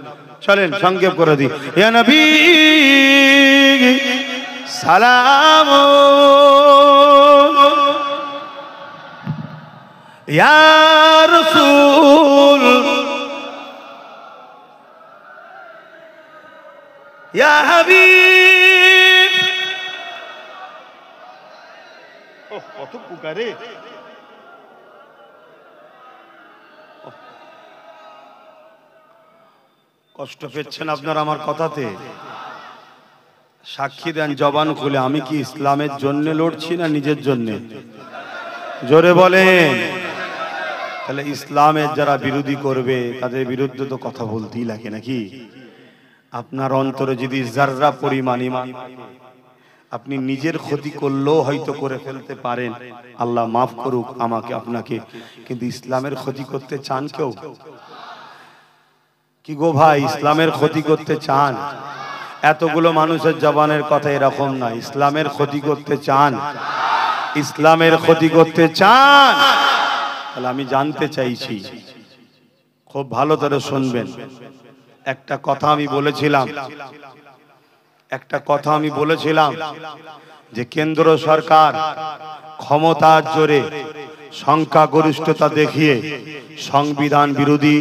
চলেন সংক্ষেপ করে দিই। ইয়া নবী সালাম, ইয়া রাসূল, ইয়া হাবিব। ওহ, কত পুকারে। কষ্ট পেচ্ছেন আপনারা আমার কথাতে? সাক্ষী দেন জবান খুলে, আমি কি ইসলামের জন্য লড়ছি না নিজের জন্য? জোরে বলেন। তাহলে ইসলামের যারা বিরোধী করবে তাদের বিরুদ্ধে তো কথা বলতেই লাগে নাকি? আপনার অন্তরে যদি যাররা পরিমাণ ঈমান থাকে, আপনি নিজের ক্ষতি করলেও হয়তো করে ফেলতে পারেন, আল্লাহ মাফ করুক আমাকে আপনাকে, কিন্তু ইসলামের ক্ষতি করতে চান কেউ? কি গো ভাই, ইসলামের ক্ষতি করতে চান? এতগুলো মানুষের জবানের কথা এরকম না। ইসলামের ক্ষতি করতে চান? ইসলামের ক্ষতি করতে চান? তাহলে আমি জানতে চাইছি, খুব ভালো করে শুনবেন। একটা কথা আমি বলেছিলাম যে কেন্দ্র সরকার ক্ষমতার জোরে সংখ্যাগরিষ্ঠতা দেখিয়ে সংবিধান বিরোধী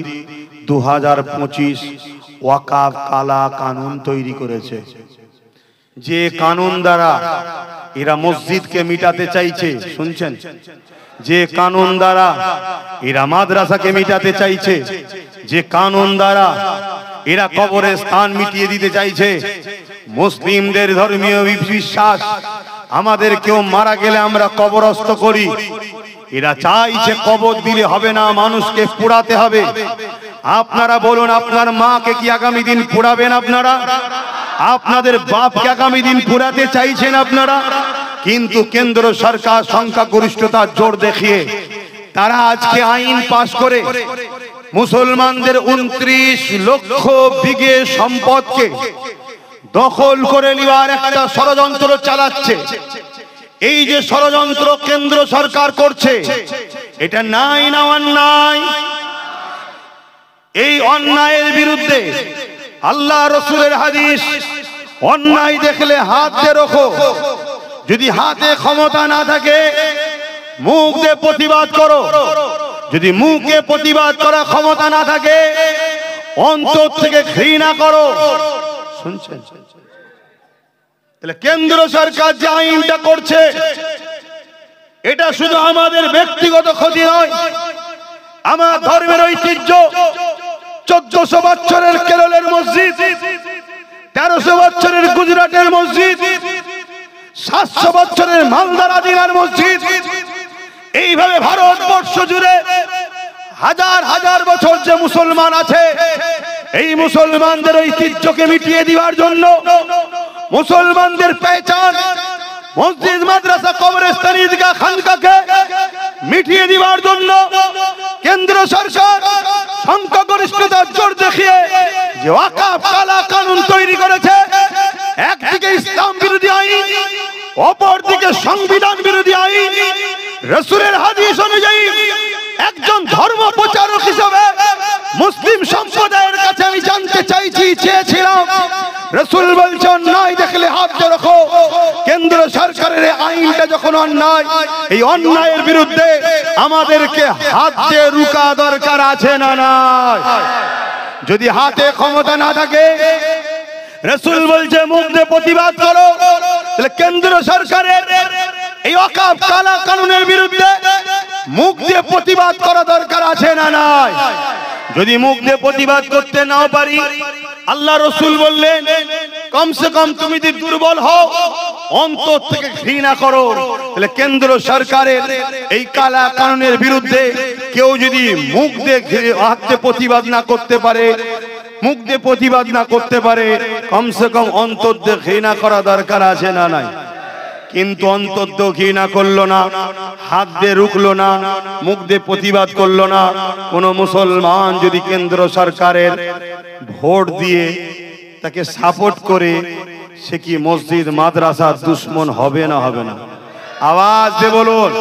2025 ওয়াকাফ কালা কানুন তৈরি করেছে। যে কানুন দ্বারা এরা মসজিদকে মিটাতে চাইছে, শুনছেন? যে কানুন দ্বারা এরা মাদ্রাসাকে মিটাতে চাইছে, যে কানুন দ্বারা এরা কবরের স্থান মিটিয়ে দিতে চাইছে, মুসলিমদের ধর্মীয় বিশ্বাস আমাদের কেউ মারা গেলে আমরা কবরস্থ করি, এরা চাইছে কবর দিলে হবে না, মানুষকে পোড়াতে হবে। আপনারা বলুন, আপনার মাকে কি আগামী দিন পোড়াবেন আপনারা? আপনাদের বাপকে আগামী দিন পোড়াতে চাইছেন আপনারা? কিন্তু কেন্দ্র সরকার সংখ্যাগরিষ্ঠতার জোর দেখিয়ে তারা আজকে আইন পাশ করে মুসলমানদের 29 লক্ষ বিঘে সম্পদকে দখল করে নেওয়ার একটা ষড়যন্ত্র চালাচ্ছে। এই যে ষড়যন্ত্র কেন্দ্র সরকার করছে, এটা নাই না অন্যায়? এই অন্যায়ের বিরুদ্ধে আল্লাহ রসুলের হাদিস, অন্যায় দেখলে হাত দিয়ে রাখো, যদি হাতে ক্ষমতা না থাকে মুখ দিয়ে প্রতিবাদ করো, যদি মুখে প্রতিবাদ করার ক্ষমতা না থাকে অন্তর থেকে ঘৃণা করো। শুনছেন? তাহলে কেন্দ্র সরকার যে আইনটা করছে, এটা শুধু আমাদের ব্যক্তিগত ক্ষতি নয়, আমার ধর্মের ঐতিহ্য। 1400 বছরের কেরলের মসজিদ, 1300 বছরের গুজরাটের মসজিদ, 700 বছরের মালদার আদিনার মসজিদ, এইভাবে ভারতবর্ষ জুড়ে হাজার হাজার বছর যে মুসলমান আছে, এই মুসলমানদের ঐতিহ্যকে মিটিয়ে দেওয়ার জন্য, মুসলমানদের পেহচান মসজিদ, মাদ্রাসা, কবরস্থান, ঈদগাহ, খানকাকে মিটিয়ে দেওয়ার জন্য কেন্দ্র সরকার সংখ্যাগরিষ্ঠতার জোর দেখিয়ে যে ওয়াকাফ কালা কানুন তৈরি করেছে। একদিকে ইসলাম বিরোধী আইন, অপরদিকে সংবিধান বিরোধী আইন। রাসূলের হাদিস অনুযায়ী একজন ধর্ম প্রচারক হিসেবে মুসলিম সম্প্রদায়ের কাছে আমি জানতে চেয়েছিলাম, রাসূল বলছেন অন্যায় দেখলে হাত দিয়ে রাখো। কেন্দ্র সরকারের আইনটা যখন অন্যায়, এই অন্যায়ের বিরুদ্ধে আমাদেরকে হাত দিয়ে রুকা দরকার আছে না নাই? যদি হাতে ক্ষমতা না থাকে, রাসূল বলছে মুখ দিয়ে প্রতিবাদ করো। তাহলে কেন্দ্র সরকারের এই ওয়াকাফ কালা কানুনের বিরুদ্ধে মুখ দিয়ে প্রতিবাদ করা দরকার আছে না নাই? যদি মুখ দিয়ে প্রতিবাদ করতে নাও পারি, আল্লাহ রসুল বললেন কমসে কম তুমি যদি দুর্বল হও, অন্তর থেকে ঘৃণা করো। তাহলে কেন্দ্র সরকারের এই কালা কানুনের বিরুদ্ধে কেউ যদি মুখ দিয়ে হাতে প্রতিবাদ না করতে পারে, মুখ দিয়ে প্রতিবাদ না করতে পারে, কমসে কম অন্তর দিয়ে ঘৃণা করা দরকার আছে না নাই? কিন্তু অন্তর দিয়ে ঘৃণা করলো না, হাত দিয়ে রুখলো না, মুখ দিয়ে প্রতিবাদ করলো না। কোন মুসলমান যদি কেন্দ্র সরকারের ভোট দিয়ে তাকে সাপোর্ট করে, সে কি মসজিদ মাদ্রাসার দুশ্মন হবে না হবে না? আওয়াজ দিয়ে বলুন।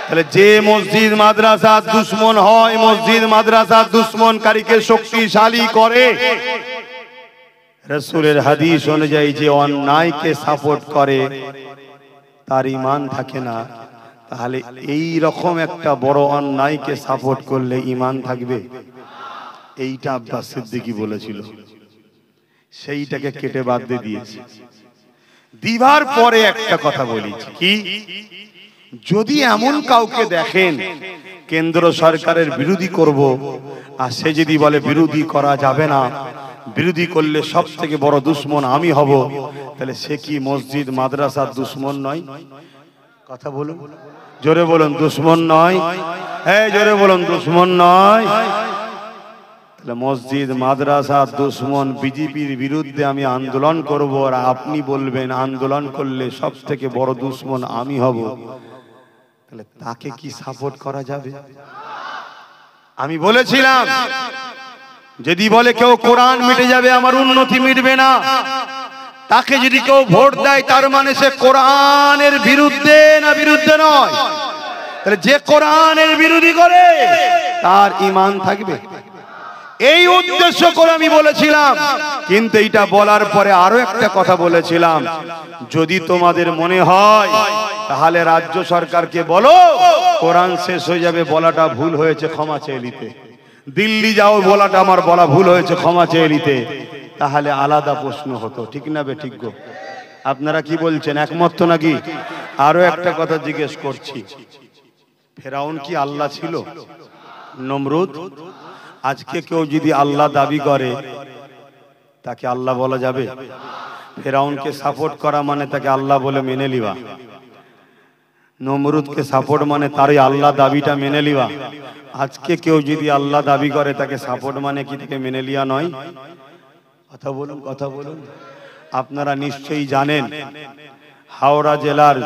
তাহলে যে মসজিদ মাদ্রাসার দুশ্মন হয়, মসজিদ মাদ্রাসার দুশ্মনকারীকে শক্তিশালী করে। রাসূলের হাদিস অনুযায়ী যে অন্যায়কে সাপোর্ট করে তার ঈমান থাকে না। তাহলে এই রকম একটা বড় অন্যায়কে সাপোর্ট করলে ঈমান থাকবে? এইটা আব্বাস সিদ্দিকী বলেছিল, সেইটাকে কেটে বাদ দিয়ে দিয়েছে। দিবার পরে একটা কথা বলেছি কি, যদি এমন কাউকে দেখেন কেন্দ্র সরকারের বিরোধী করব, আর সে যদি বলে বিরোধী করা যাবে না, বিরোধী করলে সব থেকে বড় দুশ্মন আমি হব, তাহলে সে কি মসজিদ মাদ্রাসার দুশ্মন নয়? কথা বলুন, জোরে বলুন, দুশ্মন নয়? হ্যাঁ, জোরে বলুন, দুশ্মন নয়? তাহলে মসজিদ মাদ্রাসার দুশ্মন বিজেপির বিরুদ্ধে আমি আন্দোলন করব, আর আপনি বলবেন আন্দোলন করলে সব থেকে বড় দুশ্মন আমি হব, তাহলে তাকে কি সাপোর্ট করা যাবে? আমি বলেছিলাম যদি বলে কেউ কোরআন মিটে যাবে, আমার উন্নতি মিটবে না, তাকে যদি কেউ ভোট দেয় তার মানে সে কোরআনের বিরুদ্ধে না বিরুদ্ধে নয়? তাহলে যে কোরআনের বিরোধী করে তার ঈমান থাকবে? এই উদ্দেশ্য করে আমি বলেছিলাম। কিন্তু এইটা বলার পরে আরো একটা কথা বলেছিলাম, যদি তোমাদের মনে হয় তাহলে রাজ্য সরকারকে বলো কোরআন শেষ হয়ে যাবে, বলাটা ভুল হয়েছে, ক্ষমা চেয়ে নিতে। দিল্লি যাও, বলাটা আমার বলা ভুল হয়েছে, ক্ষমা চেয়ে নিতে। তাহলে আলাদা প্রশ্ন হতো, ঠিক না বে ঠিক গো? আপনারা কি বলছেন, একমত তো নাকি? আরো একটা কথা জিজ্ঞেস করছি, ফেরাউন কি আল্লাহ ছিল? নমরুদ? আজকে কেউ যদি আল্লাহ দাবি করে তাকে আল্লাহ বলা যাবে? ফেরাউনকে সাপোর্ট করা মানে তাকে আল্লাহ বলে মেনে লিবা, নমরুদকে সাপোর্ট মানে তারই আল্লাহ দাবিটা মেনে লিবা। আজকে কেউ যদি আল্লাহ দাবি করে তাকে সাপোর্ট মানে কি তাকে মেনে লিয়া নয়? কথা বলুন, কথা বলুন। আপনারা নিশ্চয়ই জানেন হাওড়া জেলার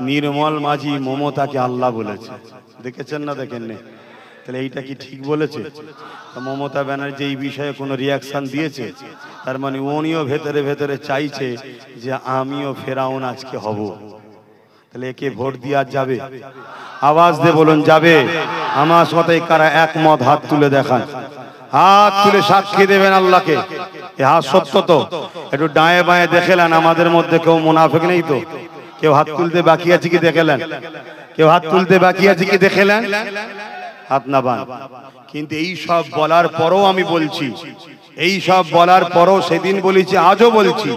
নির্মল মাঝি মমতাকে আল্লাহ বলেছে, দেখেছেন না দেখেন না? তাহলে এইটা কি ঠিক বলেছে? মমতা ব্যানার্জি এই বিষয়ে কোনো রিয়াকশন দিয়েছে? তার মানে উনিও ভেতরে ভেতরে চাইছে যে আমিও ফেরাউন আজকে হব। তাহলে একে ভোট দেওয়া যাবে? আওয়াজ দিয়ে বলুন, যাবে? আমার সাথে কারা একমত হাত তুলে দেখান, হাত তুলে সাক্ষী দেবেন আল্লাহকে। হাত সত্য তো? একটু ডায়ে বাঁয়ে দেখেলেন, আমাদের মধ্যে কেউ মুনাফিক নেই তো? কেউ হাত তুলতে বাকি আছে কি দেখেলেন? কেউ হাত তুলতে বাকি আছে কি দেখেলেন? হাত না বান। কিন্তু এই সব বলার পরও আমি বলছি, এই সব বলার পরও সেদিন বলেছি, আজও বলছি,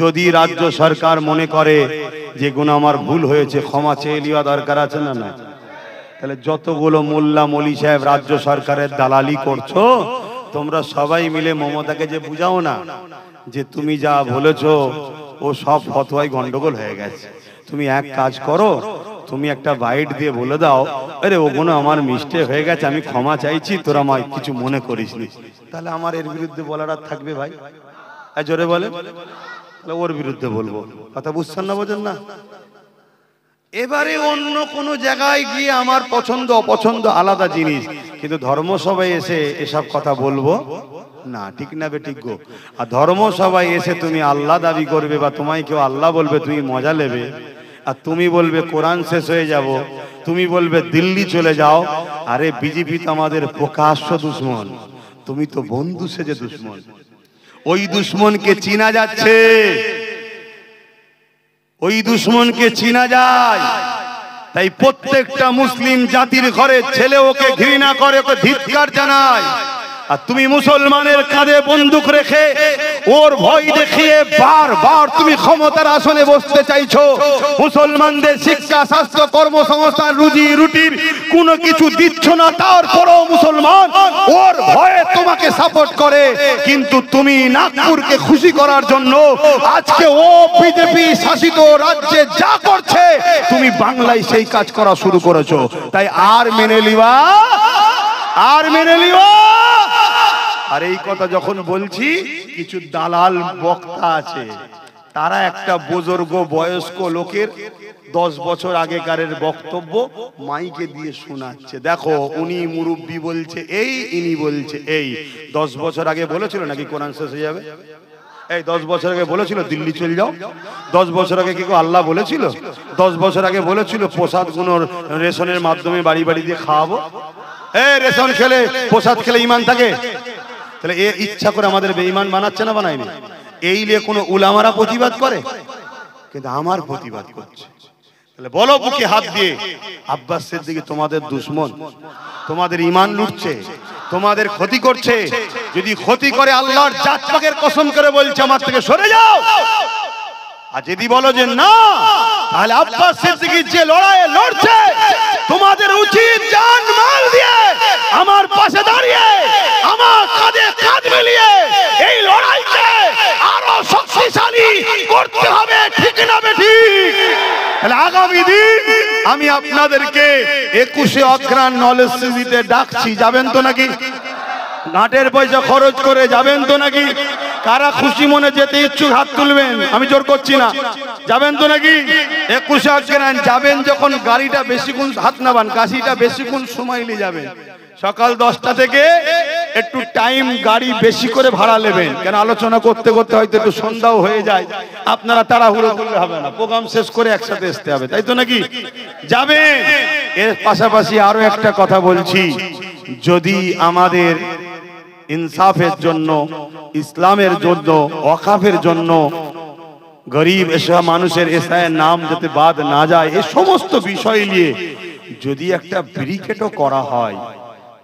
যদি রাজ্য সরকার মনে করে যে গুণ আমার ভুল হয়েছে, ক্ষমা চেয়ে নেওয়া দরকার আছে না না? তাহলে যতগুলো মোল্লা মলি সাহেব রাজ্য সরকারের দালালি করছো, তোমরা সবাই মিলে মমতাকে যে বুঝাও না যে তুমি যা বলেছো ও সব ফতোয়ায় গন্ডগোল হয়ে গেছে, তুমি এক কাজ করো, তুমি একটা বাইট দিয়ে বলে দাও, আরে ওগুলো আমার মিস্টেক হয়ে গেছে, আমি ক্ষমা চাইছি, তোরা আমায় কিছু মনে করিসনি। তাহলে আমার এর বিরুদ্ধে বলার আর থাকবে ভাই? জোরে বলে, তাহলে ওর বিরুদ্ধে বলবো। কথা বুঝছেন না, বোঝেন না? এবারে অন্য কোনো জায়গায় গিয়ে আমার পছন্দ অপছন্দ আলাদা জিনিস, কিন্তু ধর্মসভায় এসে এসব কথা বলবো না, ঠিক না বে ঠিক গো? আর ধর্মসভায় এসে তুমি আল্লাহ দাবি করবে বা তোমায় কেউ আল্লাহ বলবে, তুমি মজা নেবে, আর তুমি বলবে কোরআন শেষ হয়ে যাব, তুমি বলবে দিল্লি চলে যাও। আরে বিজেপি তো আমাদের প্রকাশ্য দুশ্মন, তুমি তো বন্ধু সেজে দুশ্মন। ওই দুশ্মনকে চিনা যাচ্ছে, ওই দুশ্মনকে চিনা যায়। তাই প্রত্যেকটা মুসলিম জাতির ঘরে ছেলে ওকে ঘৃণা করে, ওকে ধিক্কার জানায়। আর তুমি মুসলমানের কাঁধে বন্দুক রেখে ওর ভয় দেখিয়ে বারবার তুমি ক্ষমতার আসনে বসতে চাইছো। মুসলমানদের শিক্ষা, স্বাস্থ্য, কর্মসংস্থান, রুজি রুটির কোনো কিছু দিচ্ছ না, তারপরও মুসলমান ওর ভয়ে তোমাকে সাপোর্ট করে। কিন্তু তুমি নাগপুরকে খুশি করার জন্য আজকে ও বিজেপি শাসিত রাজ্যে যা করছে তুমি বাংলায় সেই কাজ করা শুরু করেছো। তাই আর মেনে লিবা, আর মেনে লিবা। আর এই কথা যখন বলছি, কিছু দালাল বক্তা আছে, তারা একটা বুজুর্গ বয়স্ক লোকের 10 বছর আগেকারের বক্তব্য মাইকে দিয়ে শোনাচ্ছে। দেখো, উনি মুরব্বি বলছে এই, ইনি বলছে এই। 10 বছর আগে বলেছিল নাকি কোরআন শেষ হয়ে যাবে? এই 10 বছর আগে বলেছিল দিল্লি চলে যাও? 10 বছর আগে কি আল্লাহ বলেছিল? 10 বছর আগে বলেছিল প্রসাদ গুলো রেশনের মাধ্যমে বাড়ি বাড়ি দিয়ে খাওয়াবো? এই রেশন খেলে, প্রসাদ খেলে ইমান থাকে? তাহলে এ ইচ্ছা করে আমাদের বেঈমান বানাচ্ছে না বানায়নি? এই নিয়ে কোনো উলামারা প্রতিবাদ করে? কিন্তু আমার প্রতিবাদ করছে। তাহলে বলো বুকে হাত দিয়ে, আব্বাস সিদ্দিকী তোমাদের দুশমন, তোমাদের ইমান লুটছে, তোমাদের ক্ষতি করছে। যদি ক্ষতি করে আল্লাহর জাত পাকের কসম করে বলছে আমার থেকে সরে যাও। আর যদি বলো যে না, তাহলে আব্বাস সিদ্দিকী যে লড়াই লড়ছে, তোমাদের উচিত জান মাল দিয়ে আমার পাশে দাঁড়িয়ে আমার কাঁধে কাঁধ মিলিয়ে এই লড়াইকে আরো শক্তিশালী করতে হবে। ঠিক না বেঠিক? তাহলে আগামী দিন আমি আপনাদেরকে 21শে অগ্রহায়ণ নলেজ সিটিতে ডাকছি, যাবেন তো নাকি? ঘাটের পয়সা খরচ করে যাবেন তো নাকি? কারা খুশি মনে যেতে ইচ্ছুক হাত তুলবেন, আমি জোর করছি না। যাবেন তো নাকি? 21শে অগ্রহায়ণ যাবেন যখন গাড়িটা বেশিক্ষণ হাত নাবান, কাশিটা বেশিক্ষণ সময় নিয়ে যাবেন। সকাল 10টা থেকে একটু টাইম গাড়ি বেশি করে ভাড়া নেবেন, কেন আলোচনা করতে করতে হয়তো একটু সন্ধ্যাও হয়ে যায়। আপনারা তাড়াহুড়ো করলে হবে না, প্রোগ্রাম শেষ করে একসাথে আসতে হবে, তাই তো নাকি? যাবেন। এর পাশাপাশি আরো একটা কথা বলছি, যদি আমাদের ইনসাফের জন্য, ইসলামের জন্য, ওয়াকাফের জন্য, গরিব এসব মানুষের এসআইয়ের নাম যাতে বাদ না যায়, এই সমস্ত বিষয় নিয়ে যদি একটা ব্রিকেটও করা হয়,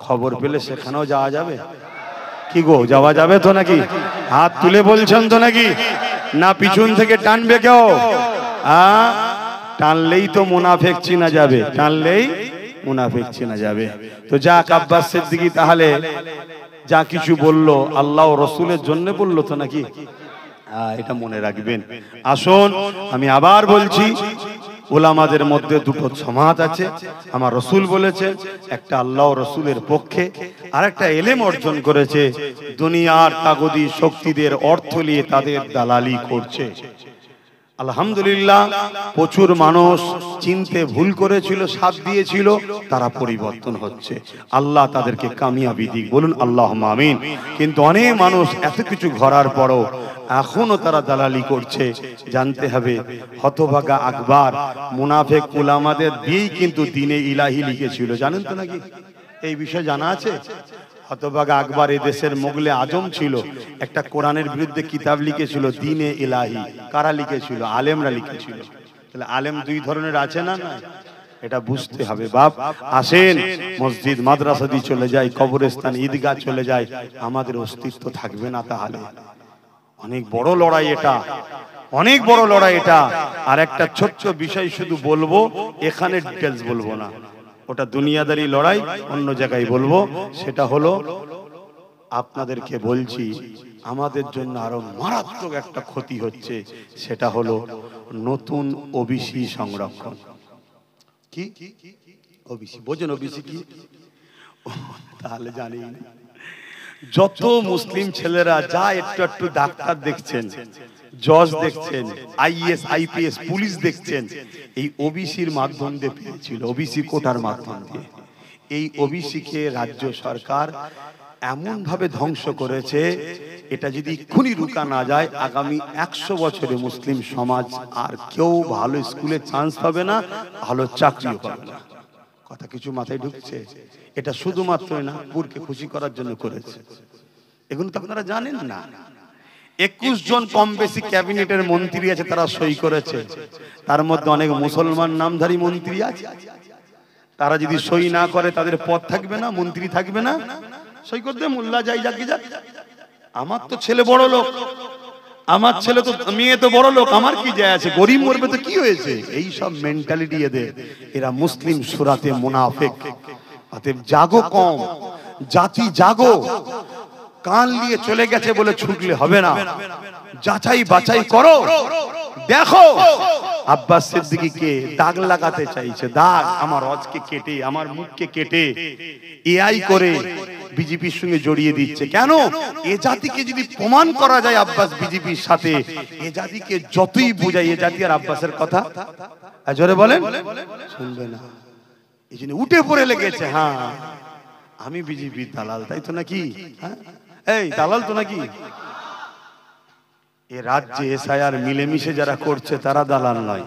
খবর পেলে সেখানেও যাওয়া যাবে? কি গো, যাওয়া যাবে তো নাকি? হাত তুলে বলছেন তো নাকি? না পিছন থেকে টানবে কেউ? টানলেই তো মুনাফিক চিনা যাবে, টানলেই মুনাফিক চিনা যাবে। তো যাক, আব্বাস সিদ্দিকী তাহলে যা কিছু বললো আল্লাহ ও রসুলের জন্য বললো তো নাকি? এটা মনে রাখবেন। আসুন, আমি আবার বলছি, উলামাদের মধ্যে দুটো সমাজ আছে। আমার রসুল বলেছে, একটা আল্লাহ ও রসুলের পক্ষে, আর একটা এলেম অর্জন করেছে, দুনিয়ার তাগদি শক্তিদের অর্থ নিয়ে তাদের দালালি করছে। আলহামদুলিল্লাহ, প্রচুর মানুষ চিনতে ভুল করেছিল, সাথ দিয়েছিল, তারা পরিবর্তন হচ্ছে। আল্লাহ তাদেরকে কামিয়াবি দিক, বলুন আল্লাহুম্মা আমিন। কিন্তু অনেক মানুষ এত কিছু ঘরার পরও এখনো তারা দালালি করছে। জানতে হবে, হতভাগা আকবর মুনাফিক উলামাদের দিয়েই কিন্তু দ্বীনে ইলাহি লিখেছিল, জানেন তো নাকি? এই বিষয়ে জানা আছে? হতভাগা আকবর এই দেশের মুগলে আজম ছিল, একটা কোরআনের বিরুদ্ধে কিতাব লিখেছিল, দ্বীনে ইলাহি। কারা লিখেছিল? আলেমরা লিখেছিল। তাহলে আলেম দুই ধরনের আছে না? এটা বুঝতে হবে বাপ। আসেন, মসজিদ মাদ্রাসা দিয়ে চলে যায়, কবরস্থান ঈদগাহ চলে যায়, আমাদের অস্তিত্ব থাকবে না। তাহলে অনেক বড় লড়াই এটা, অনেক বড় লড়াই এটা। আর একটা ছোট্ট বিষয় শুধু বলবো, এখানে ডিটেলস বলবো না, ওটা দুনিয়াদারি লড়াই, অন্য জায়গায় বলবো। সেটা হলো, আপনাদেরকে বলছি, আমাদের জন্য আরো মারাত্মক একটা ক্ষতি হচ্ছে, সেটা হলো নতুন ওবিসি সংরক্ষণ। কি ওবিসি বোঝেন? ওবিসি কি? তাহলে জানি, যত মুসলিম ছেলেরা যা একটু একটু ডাক্তার দেখছেন, জজ দেখছেন, আইএস আইপিএস পুলিশ দেখছেন, এই ওবিসির মাধ্যম দিয়ে পেয়েছিল, ওবিসি কোটার মাধ্যম দিয়ে। এই ওবিসি কে রাজ্য সরকার এমন ভাবে ধ্বংস করেছে, এটা যদি এক্ষুনি রুকা না যায়, আগামী 100 বছরে মুসলিম সমাজ আর কেউ ভালো স্কুলে চান্স পাবে না, ভালো চাকরিও পাবে না। কথা কিছু মাথায় ঢুকছে? এটা শুধুমাত্র নাগপুরকে খুশি করার জন্য করেছে, এগুলো তো আপনারা জানেন না। 21 জন কম বেশি ক্যাবিনেটের মন্ত্রী আছে, তারা সই করেছে। তার মধ্যে অনেক মুসলমান নামধারী মন্ত্রী আছে। তারা যদি সই না করে তাদের পদ থাকবে না, মন্ত্রী থাকবে না। সৈকত দে মোল্লা যাই যাকে যাক, আমার তো ছেলে বড় লোক, আমার ছেলে তো মেয়ে তো বড় লোক, আমার কি যায় আছে, গরিব মরবে তো কি হয়েছে, এই সব মেন্টালিটি এদের। এরা মুসলিম সুরাতে মুনাফিক। অতএব জাগো কম, জাতি জাগো। কান নিয়ে চলে গেছে বলে ছুটলে হবে না, যাচাই বাছাই করো। দেখো আব্বাস সিদ্দিকীকে দাগ লাগাতে চাইছে, দাগ আমার রজকে কেটে, আমার মুখকে কেটে এআই করে বিজেপির সঙ্গে জড়িয়ে দিচ্ছে। কেন? এ জাতিকে যদি প্রমাণ করা যায় আব্বাস বিজেপির সাথে, এ জাতিকে যতই বোঝায়, এ জাতি আর আব্বাসের কথা জোরে বলেন শুনবে না। এই জন্য উঠে পড়ে লেগেছে, হ্যাঁ আমি বিজেপির দালাল, তাই তো নাকি? হ্যাঁ এই দালাল তো নাকি? এ রাজ্যে এসআইআর মিলেমিশে যারা করছে তারা দালাল নয়,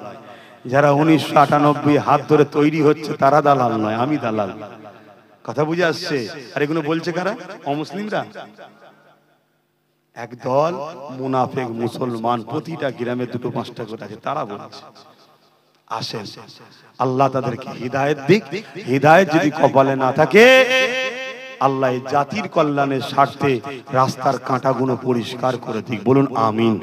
যারা 1998 হাত ধরে তৈরি হচ্ছে তারা দালাল নয়, আমি দালাল। কথা বুঝে আসছে? আর এগুলো বলছে কারা? অমুসলিমরা। একদল মুনাফিক মুসলমান প্রতিটা গ্রামে 2-5টা করে আছে, তারা বলছে। আসেন আল্লাহ তাদেরকে হিদায়াত দিক। হিদায়াত যদি কপালে না থাকে, আল্লাহ জাতির কল্যাণের স্বার্থে রাস্তার কাঁটাগুলো পরিষ্কার করে দিক। বলুন আমিন।